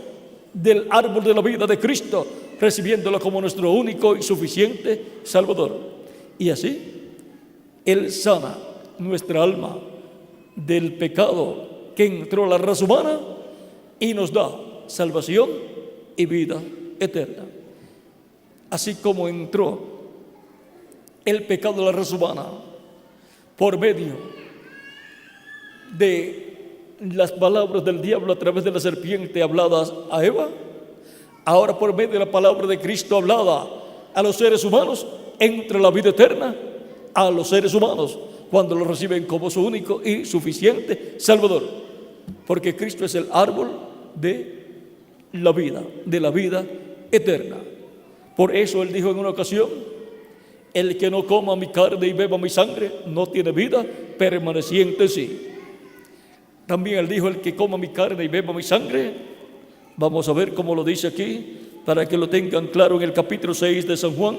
del árbol de la vida de Cristo, recibiéndolo como nuestro único y suficiente Salvador. Y así Él sana nuestra alma del pecado que entró a la raza humana y nos da salvación y vida eterna. Así como entró el pecado a la raza humana por medio de las palabras del diablo a través de la serpiente habladas a Eva, ahora por medio de la palabra de Cristo hablada a los seres humanos, entra la vida eterna a los seres humanos cuando lo reciben como su único y suficiente Salvador, porque Cristo es el árbol de la vida eterna. Por eso Él dijo en una ocasión: el que no coma mi carne y beba mi sangre no tiene vida permaneciente en sí. También Él dijo: el que coma mi carne y beba mi sangre, vamos a ver cómo lo dice aquí, para que lo tengan claro, en el capítulo 6 de San Juan.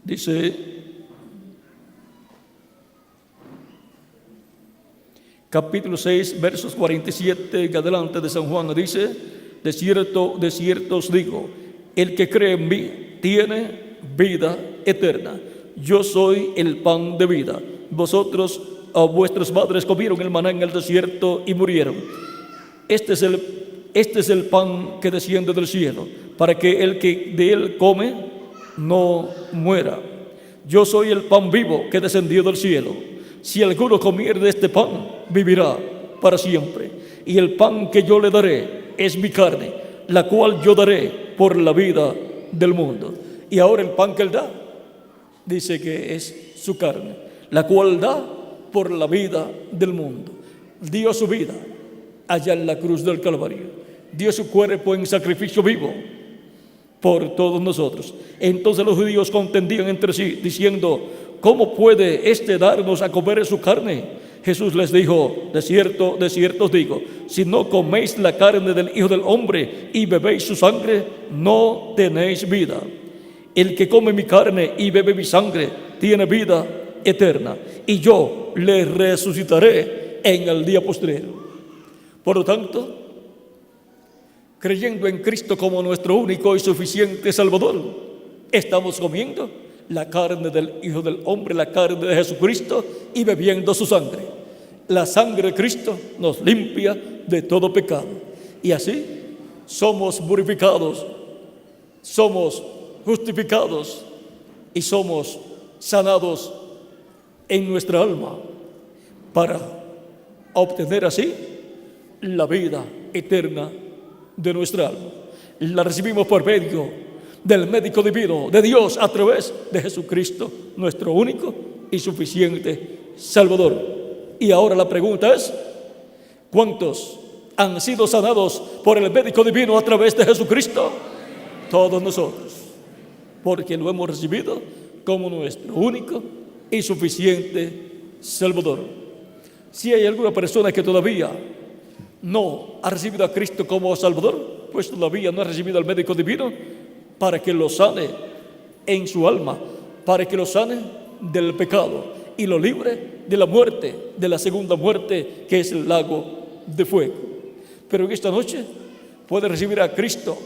Dice, capítulo 6, versos 47 en adelante de San Juan, dice: de cierto os digo, el que cree en mí tiene vida eterna. Yo soy el pan de vida. Vosotros, vuestros padres comieron el maná en el desierto y murieron. Este es el pan que desciende del cielo, para que el que de él come no muera. Yo soy el pan vivo que descendió del cielo. Si alguno comiere de este pan, vivirá para siempre. Y el pan que yo le daré es mi carne, la cual yo daré por la vida del mundo. Y ahora el pan que Él da, dice que es su carne, la cual da por la vida del mundo. Dio su vida allá en la cruz del Calvario. Dio su cuerpo en sacrificio vivo por todos nosotros. Entonces los judíos contendían entre sí, diciendo: ¿cómo puede éste darnos a comer su carne? Jesús les dijo: de cierto os digo, si no coméis la carne del Hijo del Hombre y bebéis su sangre, no tenéis vida. El que come mi carne y bebe mi sangre tiene vida eterna, y yo le resucitaré en el día postrero. Por lo tanto, creyendo en Cristo como nuestro único y suficiente Salvador, estamos comiendo la carne del Hijo del Hombre, la carne de Jesucristo, y bebiendo su sangre. la sangre de Cristo nos limpia de todo pecado. Y así somos purificados, somos justificados y somos sanados en nuestra alma para obtener así la vida eterna de nuestra alma. La recibimos por medio del médico divino de Dios a través de Jesucristo, nuestro único y suficiente Salvador. Y ahora la pregunta es: ¿cuántos han sido sanados por el médico divino a través de Jesucristo? Todos nosotros, porque lo hemos recibido como nuestro único y suficiente Salvador. Si hay alguna persona que todavía no ha recibido a Cristo como Salvador, pues todavía no ha recibido al médico divino para que lo sane en su alma, para que lo sane del pecado y lo libre de la muerte, de la segunda muerte, que es el lago de fuego. Pero en esta noche puede recibir a Cristo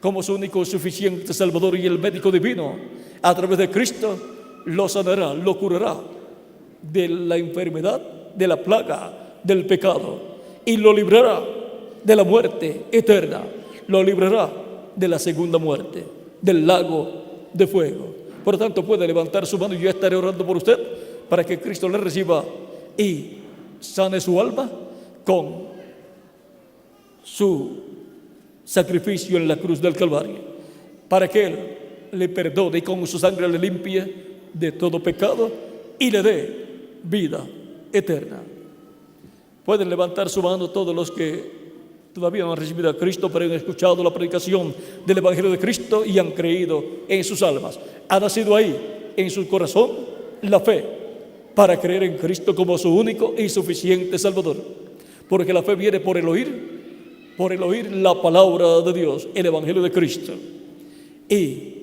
como su único y suficiente Salvador, y el médico divino a través de Cristo lo sanará, lo curará de la enfermedad, de la plaga, del pecado, y lo librará de la muerte eterna, lo librará de la segunda muerte, del lago de fuego. Por lo tanto, puede levantar su mano y yo estaré orando por usted para que Cristo le reciba y sane su alma con su sacrificio en la cruz del Calvario, para que Él le perdone y con su sangre le limpie de todo pecado y le dé vida eterna. Pueden levantar su mano todos los que todavía no han recibido a Cristo, pero han escuchado la predicación del Evangelio de Cristo y han creído en sus almas. Ha nacido ahí en su corazón la fe para creer en Cristo como su único y suficiente Salvador, porque la fe viene por el oír la palabra de Dios, el Evangelio de Cristo. Y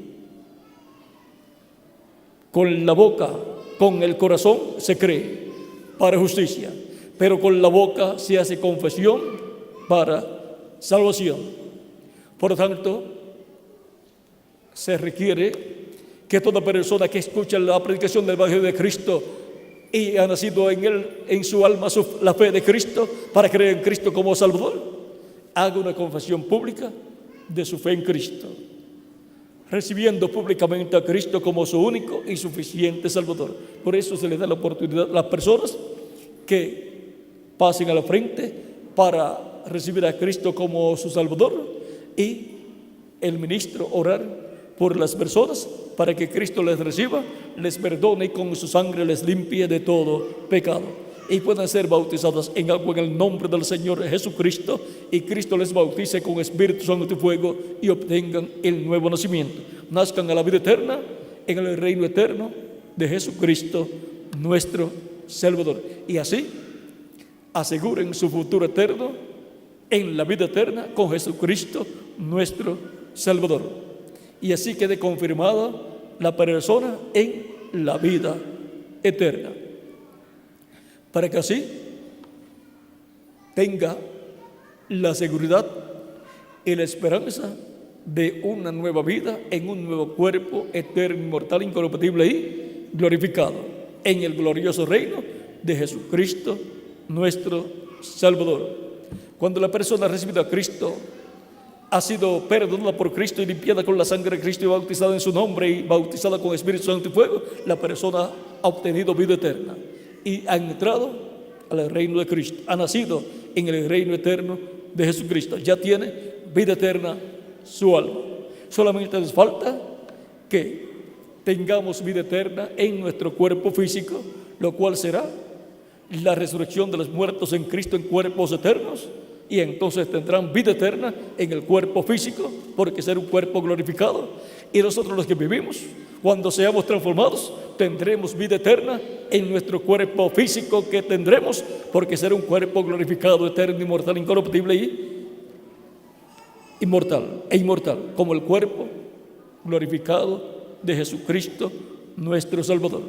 con la boca, con el corazón se cree para justicia, pero con la boca se hace confesión para salvación. Por lo tanto, se requiere que toda persona que escucha la predicación del Evangelio de Cristo y ha nacido en él, en su alma, la fe de Cristo, para creer en Cristo como Salvador, haga una confesión pública de su fe en Cristo, recibiendo públicamente a Cristo como su único y suficiente Salvador. Por eso se le da la oportunidad a las personas que pasen a la frente para recibir a Cristo como su Salvador, y el ministro orar por las personas para que Cristo les reciba, les perdone y con su sangre les limpie de todo pecado, y puedan ser bautizadas en agua en el nombre del Señor Jesucristo, y Cristo les bautice con Espíritu Santo y fuego y obtengan el nuevo nacimiento, nazcan a la vida eterna en el reino eterno de Jesucristo nuestro Salvador, y así aseguren su futuro eterno en la vida eterna con Jesucristo nuestro Salvador, y así quede confirmada la persona en la vida eterna, para que así tenga la seguridad y la esperanza de una nueva vida en un nuevo cuerpo eterno, inmortal, incorruptible y glorificado en el glorioso reino de Jesucristo nuestro Salvador. Cuando la persona ha recibido a Cristo, ha sido perdonada por Cristo y limpiada con la sangre de Cristo y bautizada en su nombre y bautizada con Espíritu Santo y fuego, la persona ha obtenido vida eterna y ha entrado al reino de Cristo, ha nacido en el reino eterno de Jesucristo, ya tiene vida eterna su alma. Solamente nos falta que tengamos vida eterna en nuestro cuerpo físico, lo cual será la resurrección de los muertos en Cristo en cuerpos eternos, y entonces tendrán vida eterna en el cuerpo físico, porque será un cuerpo glorificado. Y nosotros los que vivimos, cuando seamos transformados, tendremos vida eterna en nuestro cuerpo físico que tendremos, porque será un cuerpo glorificado, eterno, inmortal, incorruptible y inmortal, como el cuerpo glorificado de Jesucristo nuestro Salvador.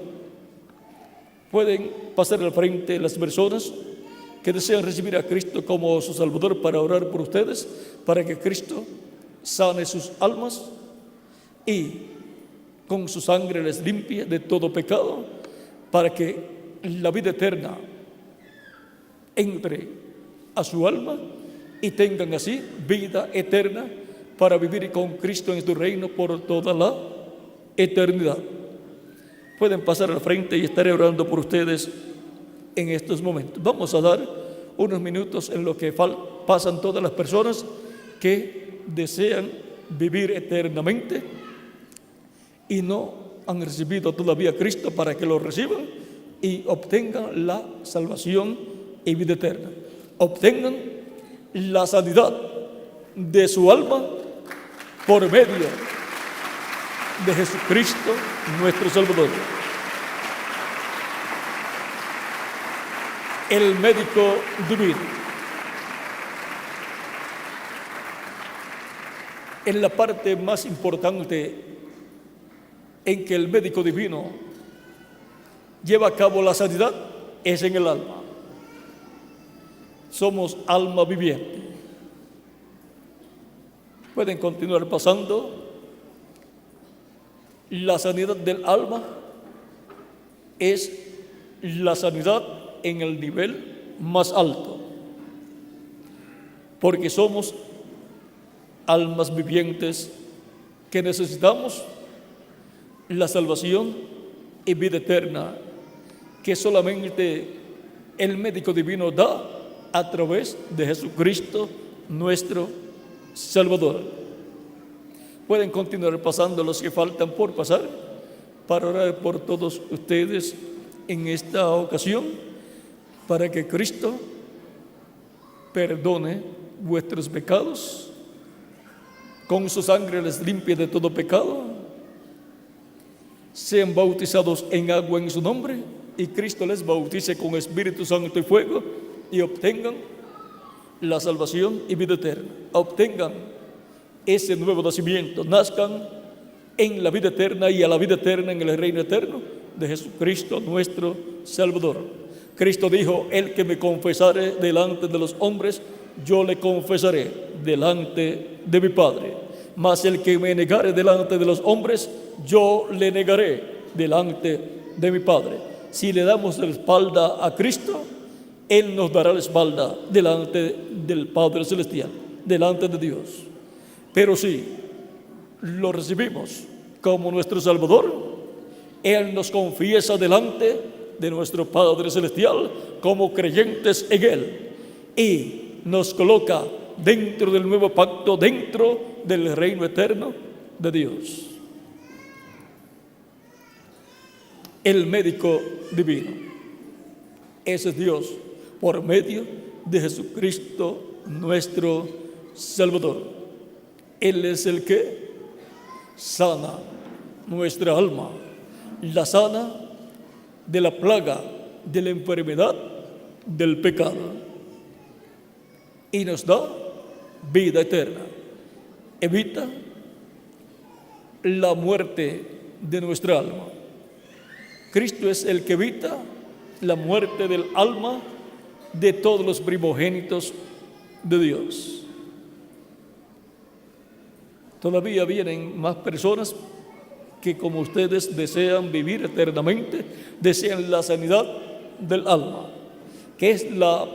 Pueden pasar al frente las personas que desean recibir a Cristo como su Salvador para orar por ustedes, para que Cristo sane sus almas y con su sangre les limpie de todo pecado, para que la vida eterna entre a su alma y tengan así vida eterna para vivir con Cristo en su reino por toda la eternidad. Pueden pasar al frente y estaré orando por ustedes en estos momentos. Vamos a dar unos minutos en lo que pasan todas las personas que desean vivir eternamente y no han recibido todavía a Cristo para que lo reciban y obtengan la salvación y vida eterna. Obtengan la sanidad de su alma por medio de Jesucristo nuestro Salvador. El médico divino. En la parte más importante en que el médico divino lleva a cabo la sanidad es en el alma. Somos alma viviente. Pueden continuar pasando. La sanidad del alma es la sanidad en el nivel más alto, porque somos almas vivientes que necesitamos la salvación y vida eterna que solamente el médico divino da a través de Jesucristo nuestro Salvador. Pueden continuar pasando los que faltan por pasar para orar por todos ustedes en esta ocasión, para que Cristo perdone vuestros pecados, con su sangre les limpie de todo pecado, sean bautizados en agua en su nombre y Cristo les bautice con Espíritu Santo y fuego y obtengan la salvación y vida eterna. Obtengan ese nuevo nacimiento, nazcan en la vida eterna y a la vida eterna en el reino eterno de Jesucristo nuestro Salvador. Cristo dijo: el que me confesare delante de los hombres, yo le confesaré delante de mi Padre. Mas el que me negare delante de los hombres, yo le negaré delante de mi Padre. Si le damos la espalda a Cristo, Él nos dará la espalda delante del Padre Celestial, delante de Dios. Pero si lo recibimos como nuestro Salvador, Él nos confiesa delante de nuestro Padre Celestial como creyentes en Él y nos coloca dentro del nuevo pacto, dentro del reino eterno de Dios. El médico divino, ese es Dios por medio de Jesucristo nuestro Salvador. Él es el que sana nuestra alma, la sana de la plaga, de la enfermedad, del pecado, y nos da vida eterna. Evita la muerte de nuestra alma. Cristo es el que evita la muerte del alma de todos los primogénitos de Dios. Todavía vienen más personas que, como ustedes, desean vivir eternamente, desean la sanidad del alma, que es la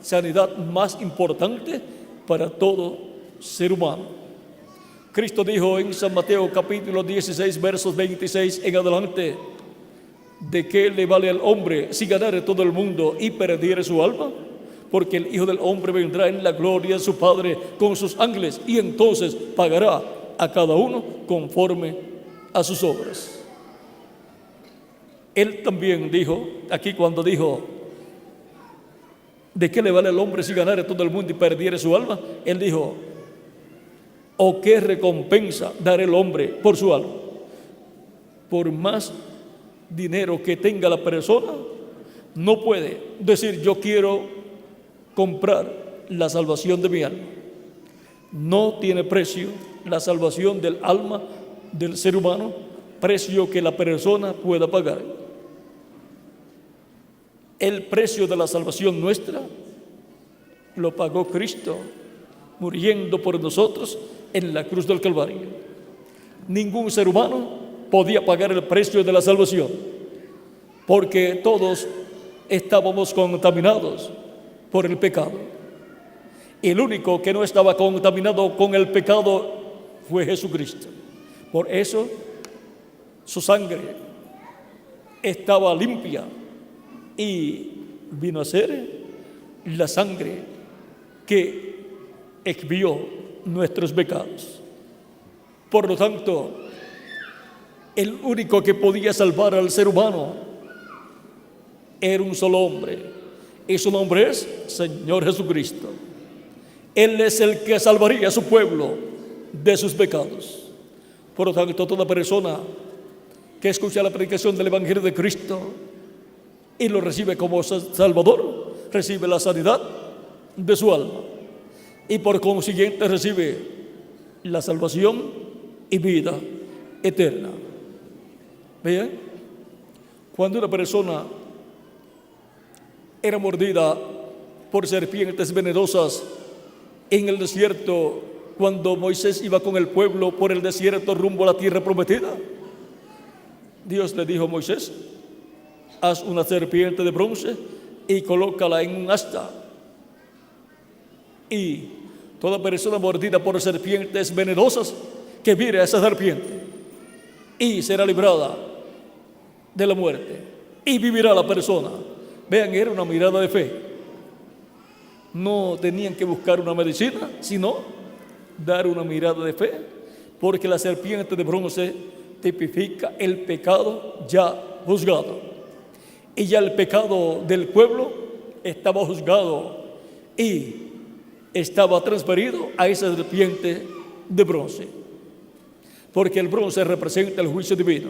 sanidad más importante para todo ser humano. Cristo dijo en San Mateo capítulo 16, versos 26 en adelante: ¿de qué le vale al hombre si ganare todo el mundo y perdiere su alma? Porque el Hijo del Hombre vendrá en la gloria de su Padre con sus ángeles y entonces pagará a cada uno conforme a sus obras. Él también dijo, aquí cuando dijo, ¿de qué le vale al hombre si ganare todo el mundo y perdiere su alma? Él dijo, ¿o qué recompensa dará el hombre por su alma? Por más dinero que tenga la persona, no puede decir: yo quiero comprar la salvación de mi alma. No tiene precio la salvación del alma del ser humano, precio que la persona pueda pagar. El precio de la salvación nuestra lo pagó Cristo muriendo por nosotros en la cruz del Calvario. Ningún ser humano podía pagar el precio de la salvación, porque todos estábamos contaminados por el pecado. El único que no estaba contaminado con el pecado fue Jesucristo. Por eso su sangre estaba limpia y vino a ser la sangre que expió nuestros pecados. Por lo tanto, el único que podía salvar al ser humano era un solo hombre, y su nombre es Señor Jesucristo. Él es el que salvaría a su pueblo de sus pecados. Por lo tanto, toda persona que escucha la predicación del Evangelio de Cristo y lo recibe como Salvador, recibe la sanidad de su alma y por consiguiente recibe la salvación y vida eterna. Vean, cuando una persona era mordida por serpientes venenosas en el desierto, cuando Moisés iba con el pueblo por el desierto rumbo a la tierra prometida, Dios le dijo a Moisés: haz una serpiente de bronce y colócala en un asta, y toda persona mordida por serpientes venenosas que mire a esa serpiente y será librada de la muerte y vivirá la persona. Vean, era una mirada de fe. No tenían que buscar una medicina, sino dar una mirada de fe, porque la serpiente de bronce tipifica el pecado ya juzgado, y ya el pecado del pueblo estaba juzgado y estaba transferido a esa serpiente de bronce, porque el bronce representa el juicio divino.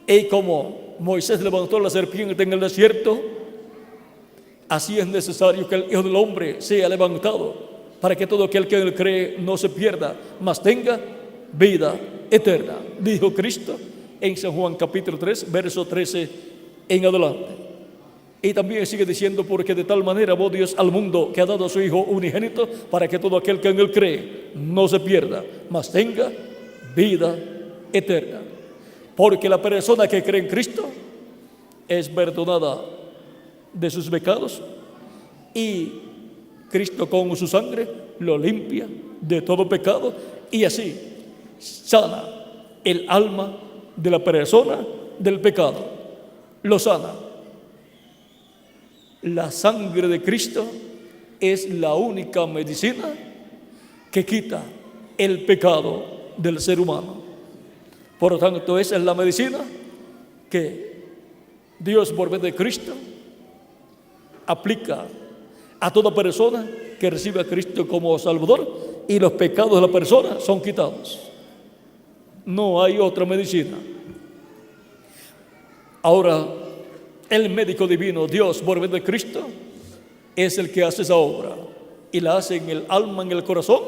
Y como Moisés levantó la serpiente en el desierto, así es necesario que el Hijo del Hombre sea levantado, para que todo aquel que en él cree no se pierda, mas tenga vida eterna, dijo Cristo en San Juan capítulo 3, verso 13 en adelante. Y también sigue diciendo: porque de tal manera amó Dios al mundo, que ha dado a su Hijo unigénito, para que todo aquel que en él cree no se pierda, mas tenga vida eterna. Porque la persona que cree en Cristo es perdonada de sus pecados, y Cristo con su sangre lo limpia de todo pecado, y así sana el alma de la persona del pecado, lo sana. La sangre de Cristo es la única medicina que quita el pecado del ser humano. Por lo tanto, esa es la medicina que Dios, por medio de Cristo, aplica a toda persona que recibe a Cristo como Salvador, y los pecados de la persona son quitados. No hay otra medicina. Ahora, el médico divino, Dios, por medio de Cristo, es el que hace esa obra, y la hace en el alma, en el corazón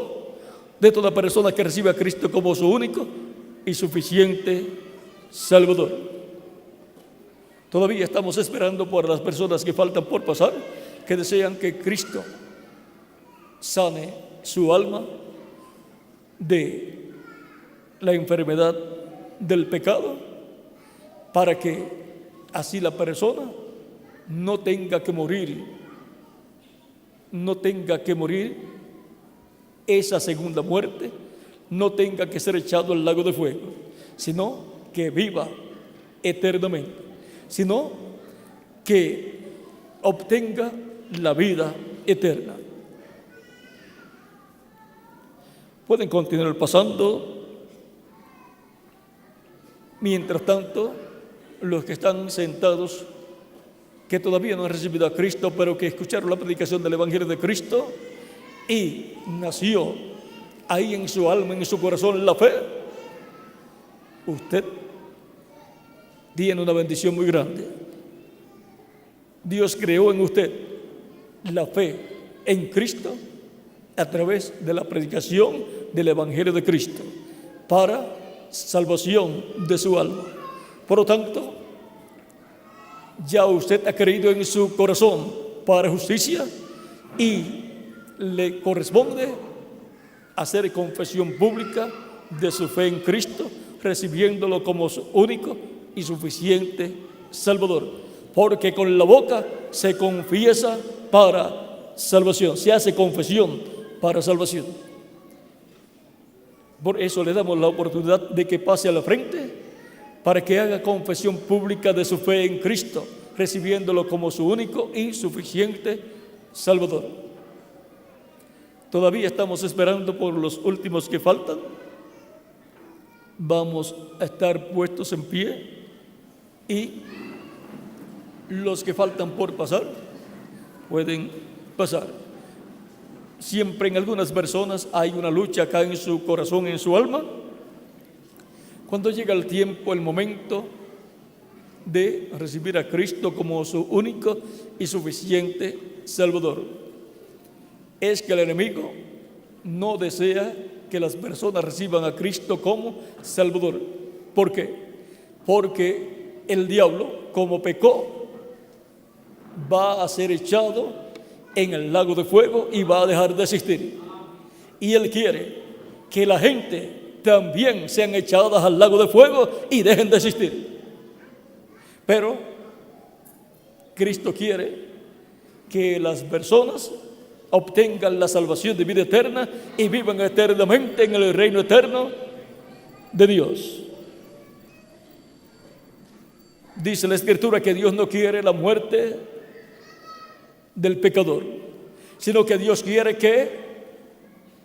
de toda persona que recibe a Cristo como su único y suficiente Salvador. Todavía estamos esperando por las personas que faltan por pasar, que desean que Cristo sane su alma de la enfermedad del pecado, para que así la persona no tenga que morir esa segunda muerte, no tenga que ser echado al lago de fuego, sino que viva eternamente, sino que obtenga la vida eterna. Pueden continuar pasando. Mientras tanto, los que están sentados, que todavía no han recibido a Cristo, pero que escucharon la predicación del Evangelio de Cristo y nació ahí en su alma, en su corazón, la fe, usted tiene una bendición muy grande. Dios creó en usted la fe en Cristo a través de la predicación del Evangelio de Cristo para salvación de su alma. Por lo tanto, ya usted ha creído en su corazón para justicia, y le corresponde hacer confesión pública de su fe en Cristo, recibiéndolo como su único y suficiente Salvador. Porque con la boca se confiesa para salvación, se hace confesión para salvación. Por eso le damos la oportunidad de que pase a la frente para que haga confesión pública de su fe en Cristo, recibiéndolo como su único y suficiente Salvador. Todavía estamos esperando por los últimos que faltan. Vamos a estar puestos en pie y los que faltan por pasar pueden pasar. Siempre en algunas personas hay una lucha acá en su corazón, en su alma. Cuando llega el tiempo, el momento de recibir a Cristo como su único y suficiente Salvador, es que el enemigo no desea que las personas reciban a Cristo como Salvador. ¿Por qué? Porque el diablo, como pecó, va a ser echado en el lago de fuego y va a dejar de existir. Y él quiere que la gente también sean echadas al lago de fuego y dejen de existir. Pero Cristo quiere que las personas obtengan la salvación de vida eterna y vivan eternamente en el reino eterno de Dios. Dice la Escritura que Dios no quiere la muerte del pecador, sino que Dios quiere que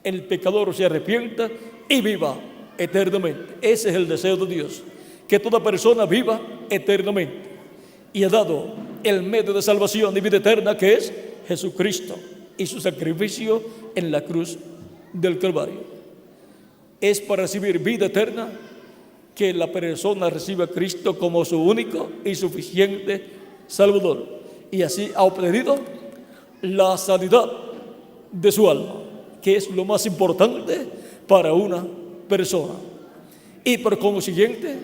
el pecador se arrepienta y viva eternamente. Ese es el deseo de Dios, que toda persona viva eternamente, y ha dado el medio de salvación y vida eterna, que es Jesucristo y su sacrificio en la cruz del Calvario. Es para recibir vida eterna que la persona reciba a Cristo como su único y suficiente Salvador, y así ha obtenido la sanidad de su alma, que es lo más importante para una persona, y por consiguiente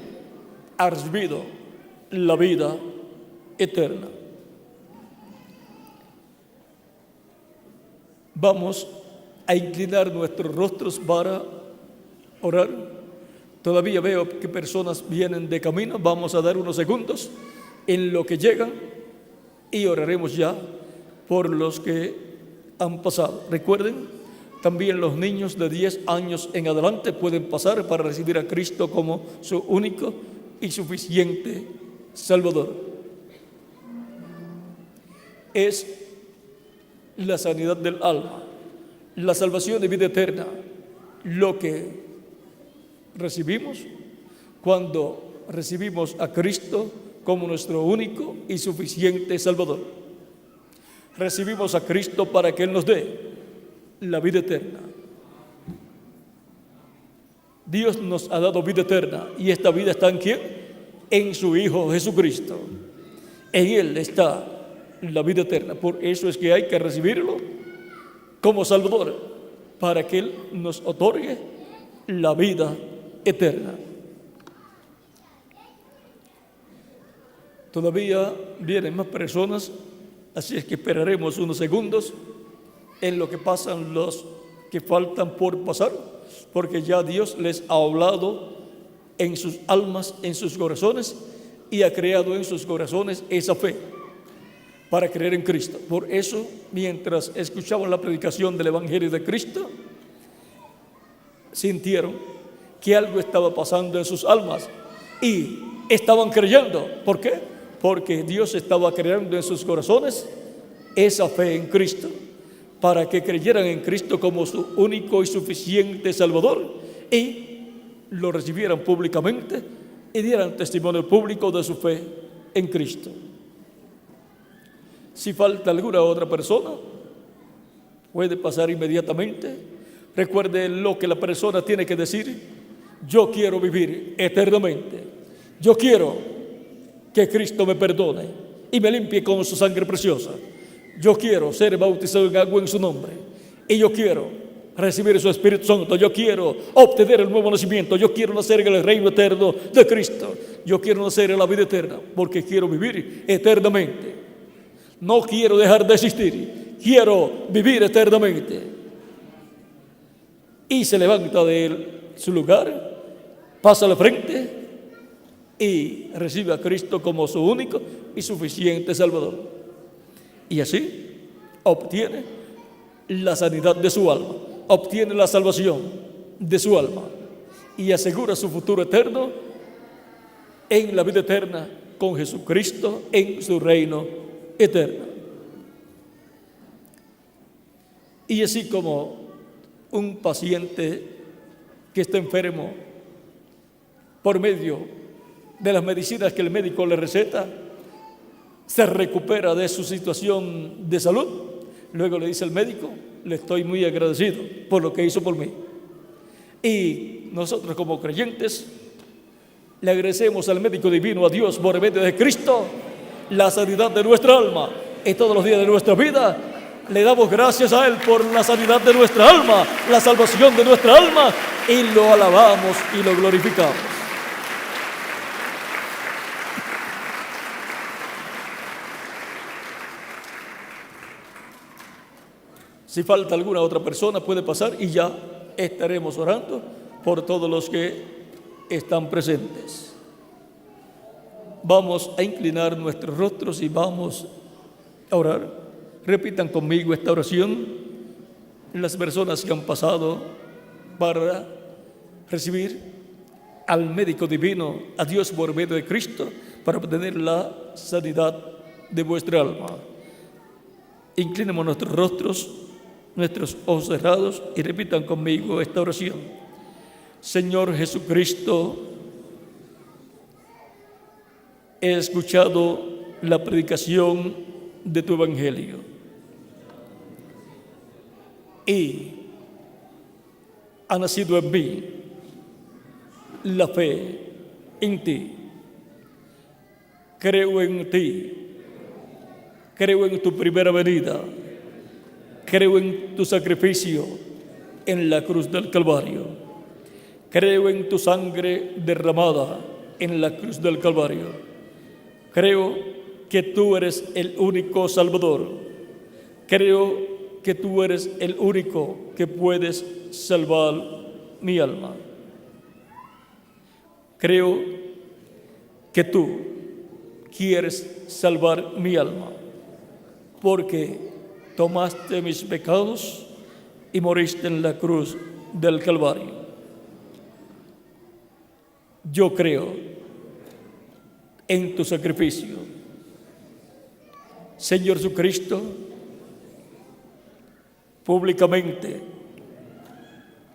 ha recibido la vida eterna. Vamos a inclinar nuestros rostros para orar. Todavía veo que personas vienen de camino. Vamos a dar unos segundos en lo que llegan y oraremos ya por los que han pasado. Recuerden, también los niños de 10 años en adelante pueden pasar para recibir a Cristo como su único y suficiente Salvador. Es la sanidad del alma, la salvación de vida eterna, lo que recibimos cuando recibimos a Cristo como nuestro único y suficiente Salvador. Recibimos a Cristo para que Él nos dé la vida eterna. Dios nos ha dado vida eterna, y esta vida está ¿en quién? En su Hijo Jesucristo. En Él está la vida eterna. Por eso es que hay que recibirlo como Salvador, para que Él nos otorgue la vida eterna. Todavía vienen más personas, así es que esperaremos unos segundos en lo que pasan los que faltan por pasar, porque ya Dios les ha hablado en sus almas, en sus corazones, y ha creado en sus corazones esa fe para creer en Cristo. Por eso, mientras escuchaban la predicación del Evangelio de Cristo, sintieron que algo estaba pasando en sus almas y estaban creyendo. ¿Por qué? Porque Dios estaba creando en sus corazones esa fe en Cristo, para que creyeran en Cristo como su único y suficiente Salvador y lo recibieran públicamente y dieran testimonio público de su fe en Cristo. Si falta alguna otra persona, puede pasar inmediatamente. Recuerde lo que la persona tiene que decir: yo quiero vivir eternamente, yo quiero que Cristo me perdone y me limpie con su sangre preciosa, yo quiero ser bautizado en agua en su nombre, y yo quiero recibir su Espíritu Santo, yo quiero obtener el nuevo nacimiento, yo quiero nacer en el reino eterno de Cristo, yo quiero nacer en la vida eterna, porque quiero vivir eternamente, no quiero dejar de existir, quiero vivir eternamente. Y se levanta de su lugar, pasa al frente y recibe a Cristo como su único y suficiente Salvador. Y así obtiene la sanidad de su alma, obtiene la salvación de su alma y asegura su futuro eterno en la vida eterna con Jesucristo en su reino eterno. Y así como un paciente que está enfermo, por medio de las medicinas que el médico le receta, se recupera de su situación de salud, luego le dice al médico: le estoy muy agradecido por lo que hizo por mí. Y nosotros como creyentes le agradecemos al médico divino, a Dios, por medio de Cristo, la sanidad de nuestra alma. Y todos los días de nuestra vida le damos gracias a Él por la sanidad de nuestra alma, la salvación de nuestra alma, y lo alabamos y lo glorificamos. Si falta alguna otra persona, puede pasar y ya estaremos orando por todos los que están presentes. Vamos a inclinar nuestros rostros y vamos a orar. Repitan conmigo esta oración. Las personas que han pasado para recibir al médico divino, a Dios por medio de Cristo, para obtener la sanidad de vuestra alma. Inclinemos nuestros rostros, nuestros ojos cerrados, y repitan conmigo esta oración. Señor Jesucristo, he escuchado la predicación de tu evangelio y ha nacido en mí la fe en ti. Creo en ti, creo en tu primera venida, creo en tu sacrificio en la cruz del Calvario, creo en tu sangre derramada en la cruz del Calvario, creo que tú eres el único Salvador, creo que tú eres el único que puedes salvar mi alma. Creo que tú quieres salvar mi alma, porque tomaste mis pecados y moriste en la cruz del Calvario. Yo creo en tu sacrificio. Señor Jesucristo, públicamente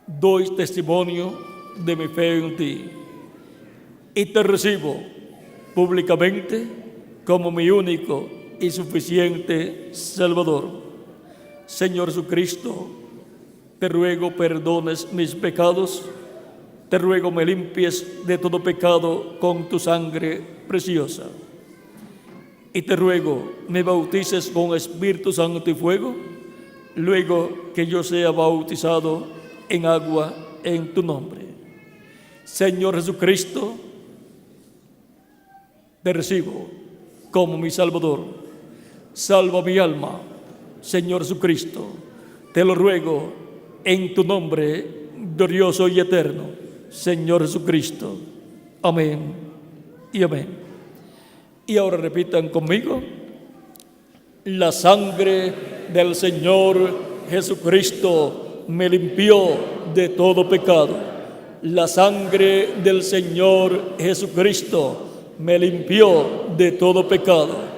doy testimonio de mi fe en ti y te recibo públicamente como mi único y suficiente Salvador. Señor Jesucristo, te ruego perdones mis pecados, te ruego me limpies de todo pecado con tu sangre preciosa, y te ruego me bautices con Espíritu Santo y fuego, luego que yo sea bautizado en agua en tu nombre. Señor Jesucristo, te recibo como mi Salvador. Salva mi alma, Señor Jesucristo, te lo ruego en tu nombre glorioso y eterno, Señor Jesucristo. Amén y amén. Y ahora repitan conmigo: la sangre del Señor Jesucristo me limpió de todo pecado. La sangre del Señor Jesucristo me limpió de todo pecado.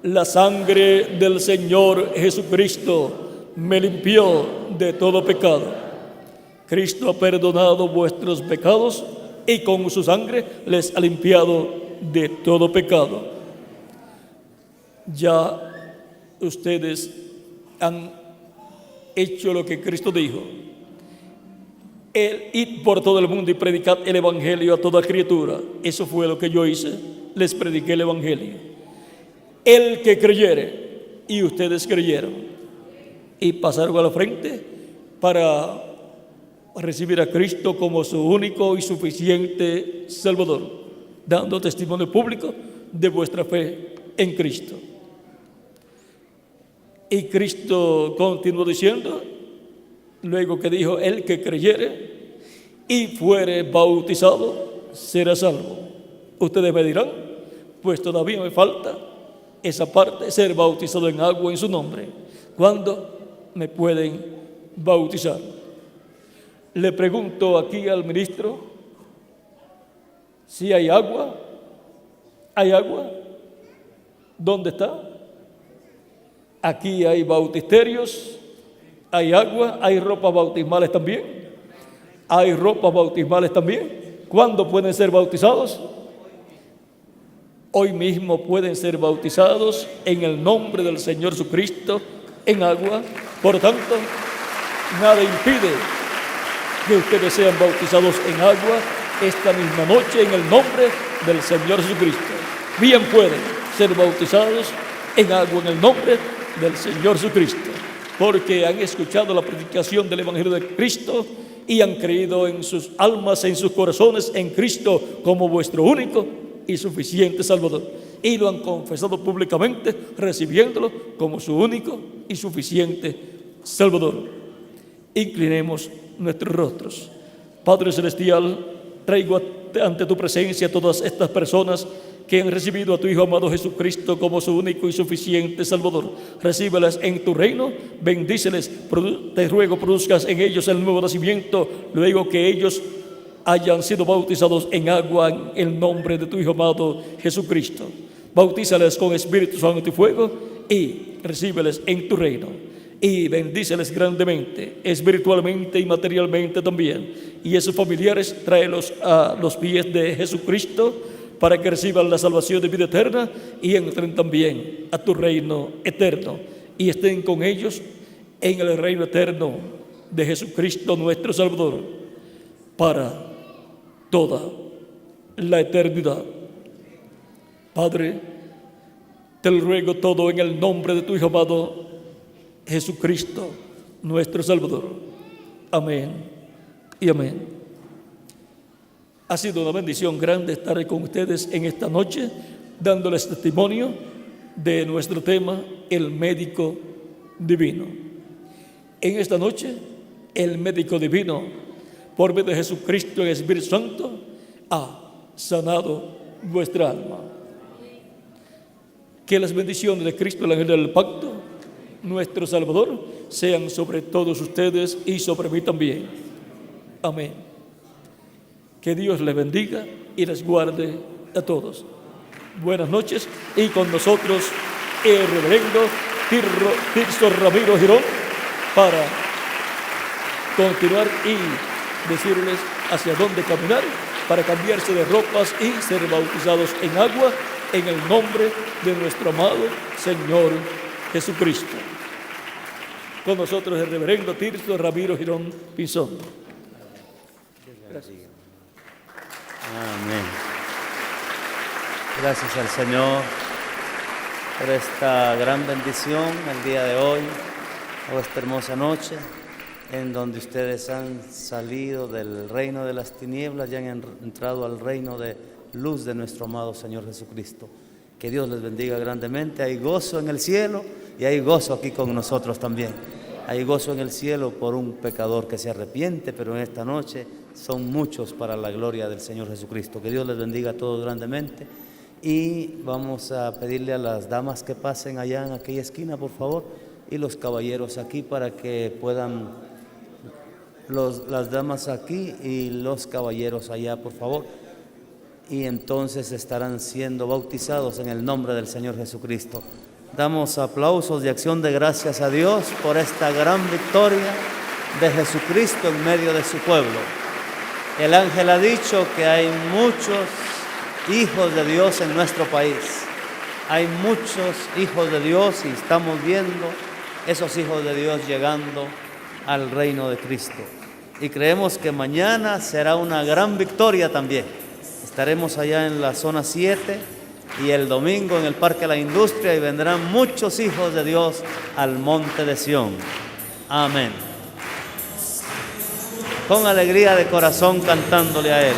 La sangre del Señor Jesucristo me limpió de todo pecado. Cristo ha perdonado vuestros pecados y con su sangre les ha limpiado de todo pecado. Ya ustedes han hecho lo que Cristo dijo: id por todo el mundo y predicad el evangelio a toda criatura. Eso fue lo que yo hice, les prediqué el evangelio. El que creyere, y ustedes creyeron y pasaron a la frente para recibir a Cristo como su único y suficiente Salvador, dando testimonio público de vuestra fe en Cristo. Y Cristo continuó diciendo, luego que dijo: el que creyere y fuere bautizado será salvo. Ustedes me dirán: pues todavía me falta esa parte, ser bautizado en agua en su nombre. ¿Cuándo? me pueden bautizar. Le pregunto aquí al ministro si hay agua. ¿Hay agua? ¿Dónde está? Aquí hay bautisterios, hay agua, hay ropas bautismales también. Hay ropas bautismales también. ¿Cuándo pueden ser bautizados? Hoy mismo pueden ser bautizados en el nombre del Señor Jesucristo en agua. Por tanto, nada impide que ustedes sean bautizados en agua esta misma noche en el nombre del Señor Jesucristo. Bien pueden ser bautizados en agua en el nombre del Señor Jesucristo, porque han escuchado la predicación del Evangelio de Cristo y han creído en sus almas, en sus corazones, en Cristo como vuestro único y suficiente Salvador. Y lo han confesado públicamente, recibiéndolo como su único y suficiente Salvador. Inclinemos nuestros rostros. Padre Celestial, traigo ante tu presencia a todas estas personas que han recibido a tu Hijo amado Jesucristo como su único y suficiente Salvador. Recíbelas en tu reino, bendíceles, te ruego produzcas en ellos el nuevo nacimiento, luego que ellos hayan sido bautizados en agua en el nombre de tu Hijo amado Jesucristo. Bautízales con Espíritu Santo y fuego y recíbeles en tu reino. Y bendíceles grandemente, espiritualmente y materialmente también. Y esos familiares, tráelos a los pies de Jesucristo para que reciban la salvación de vida eterna y entren también a tu reino eterno y estén con ellos en el reino eterno de Jesucristo nuestro Salvador para toda la eternidad. Padre, te lo ruego todo en el nombre de tu Hijo amado Jesucristo nuestro Salvador. Amén y amén. Ha sido una bendición grande estar con ustedes en esta noche, dándoles testimonio de nuestro tema, el médico divino. En esta noche, el médico divino, por medio de Jesucristo y el Espíritu Santo, ha sanado vuestra alma. Que las bendiciones de Cristo, el ángel del pacto, nuestro Salvador, sean sobre todos ustedes y sobre mí también. Amén. Que Dios les bendiga y les guarde a todos. Buenas noches, y con nosotros el reverendo Tirso Ramiro Girón para continuar y decirles hacia dónde caminar para cambiarse de ropas y ser bautizados en agua en el nombre de nuestro amado Señor Jesucristo. Con nosotros el reverendo Tirso Ramiro Girón Pinzón. Gracias. Amén. Gracias al Señor por esta gran bendición el día de hoy, o esta hermosa noche, en donde ustedes han salido del reino de las tinieblas y han entrado al reino de luz de nuestro amado Señor Jesucristo. Que Dios les bendiga grandemente. Hay gozo en el cielo y hay gozo aquí con nosotros también. Hay gozo en el cielo por un pecador que se arrepiente, pero en esta noche son muchos para la gloria del Señor Jesucristo. Que Dios les bendiga a todos grandemente. Y vamos a pedirle a las damas que pasen allá en aquella esquina, por favor, y los caballeros aquí para que puedan, las damas aquí y los caballeros allá, por favor. Y entonces estarán siendo bautizados en el nombre del Señor Jesucristo. Damos aplausos de acción de gracias a Dios por esta gran victoria de Jesucristo en medio de su pueblo. El ángel ha dicho que hay muchos hijos de Dios en nuestro país. Hay muchos hijos de Dios y estamos viendo esos hijos de Dios llegando al reino de Cristo. Y creemos que mañana será una gran victoria también. Estaremos allá en la zona 7 y el domingo en el Parque La Industria y vendrán muchos hijos de Dios al monte de Sión. Amén. Con alegría de corazón cantándole a Él.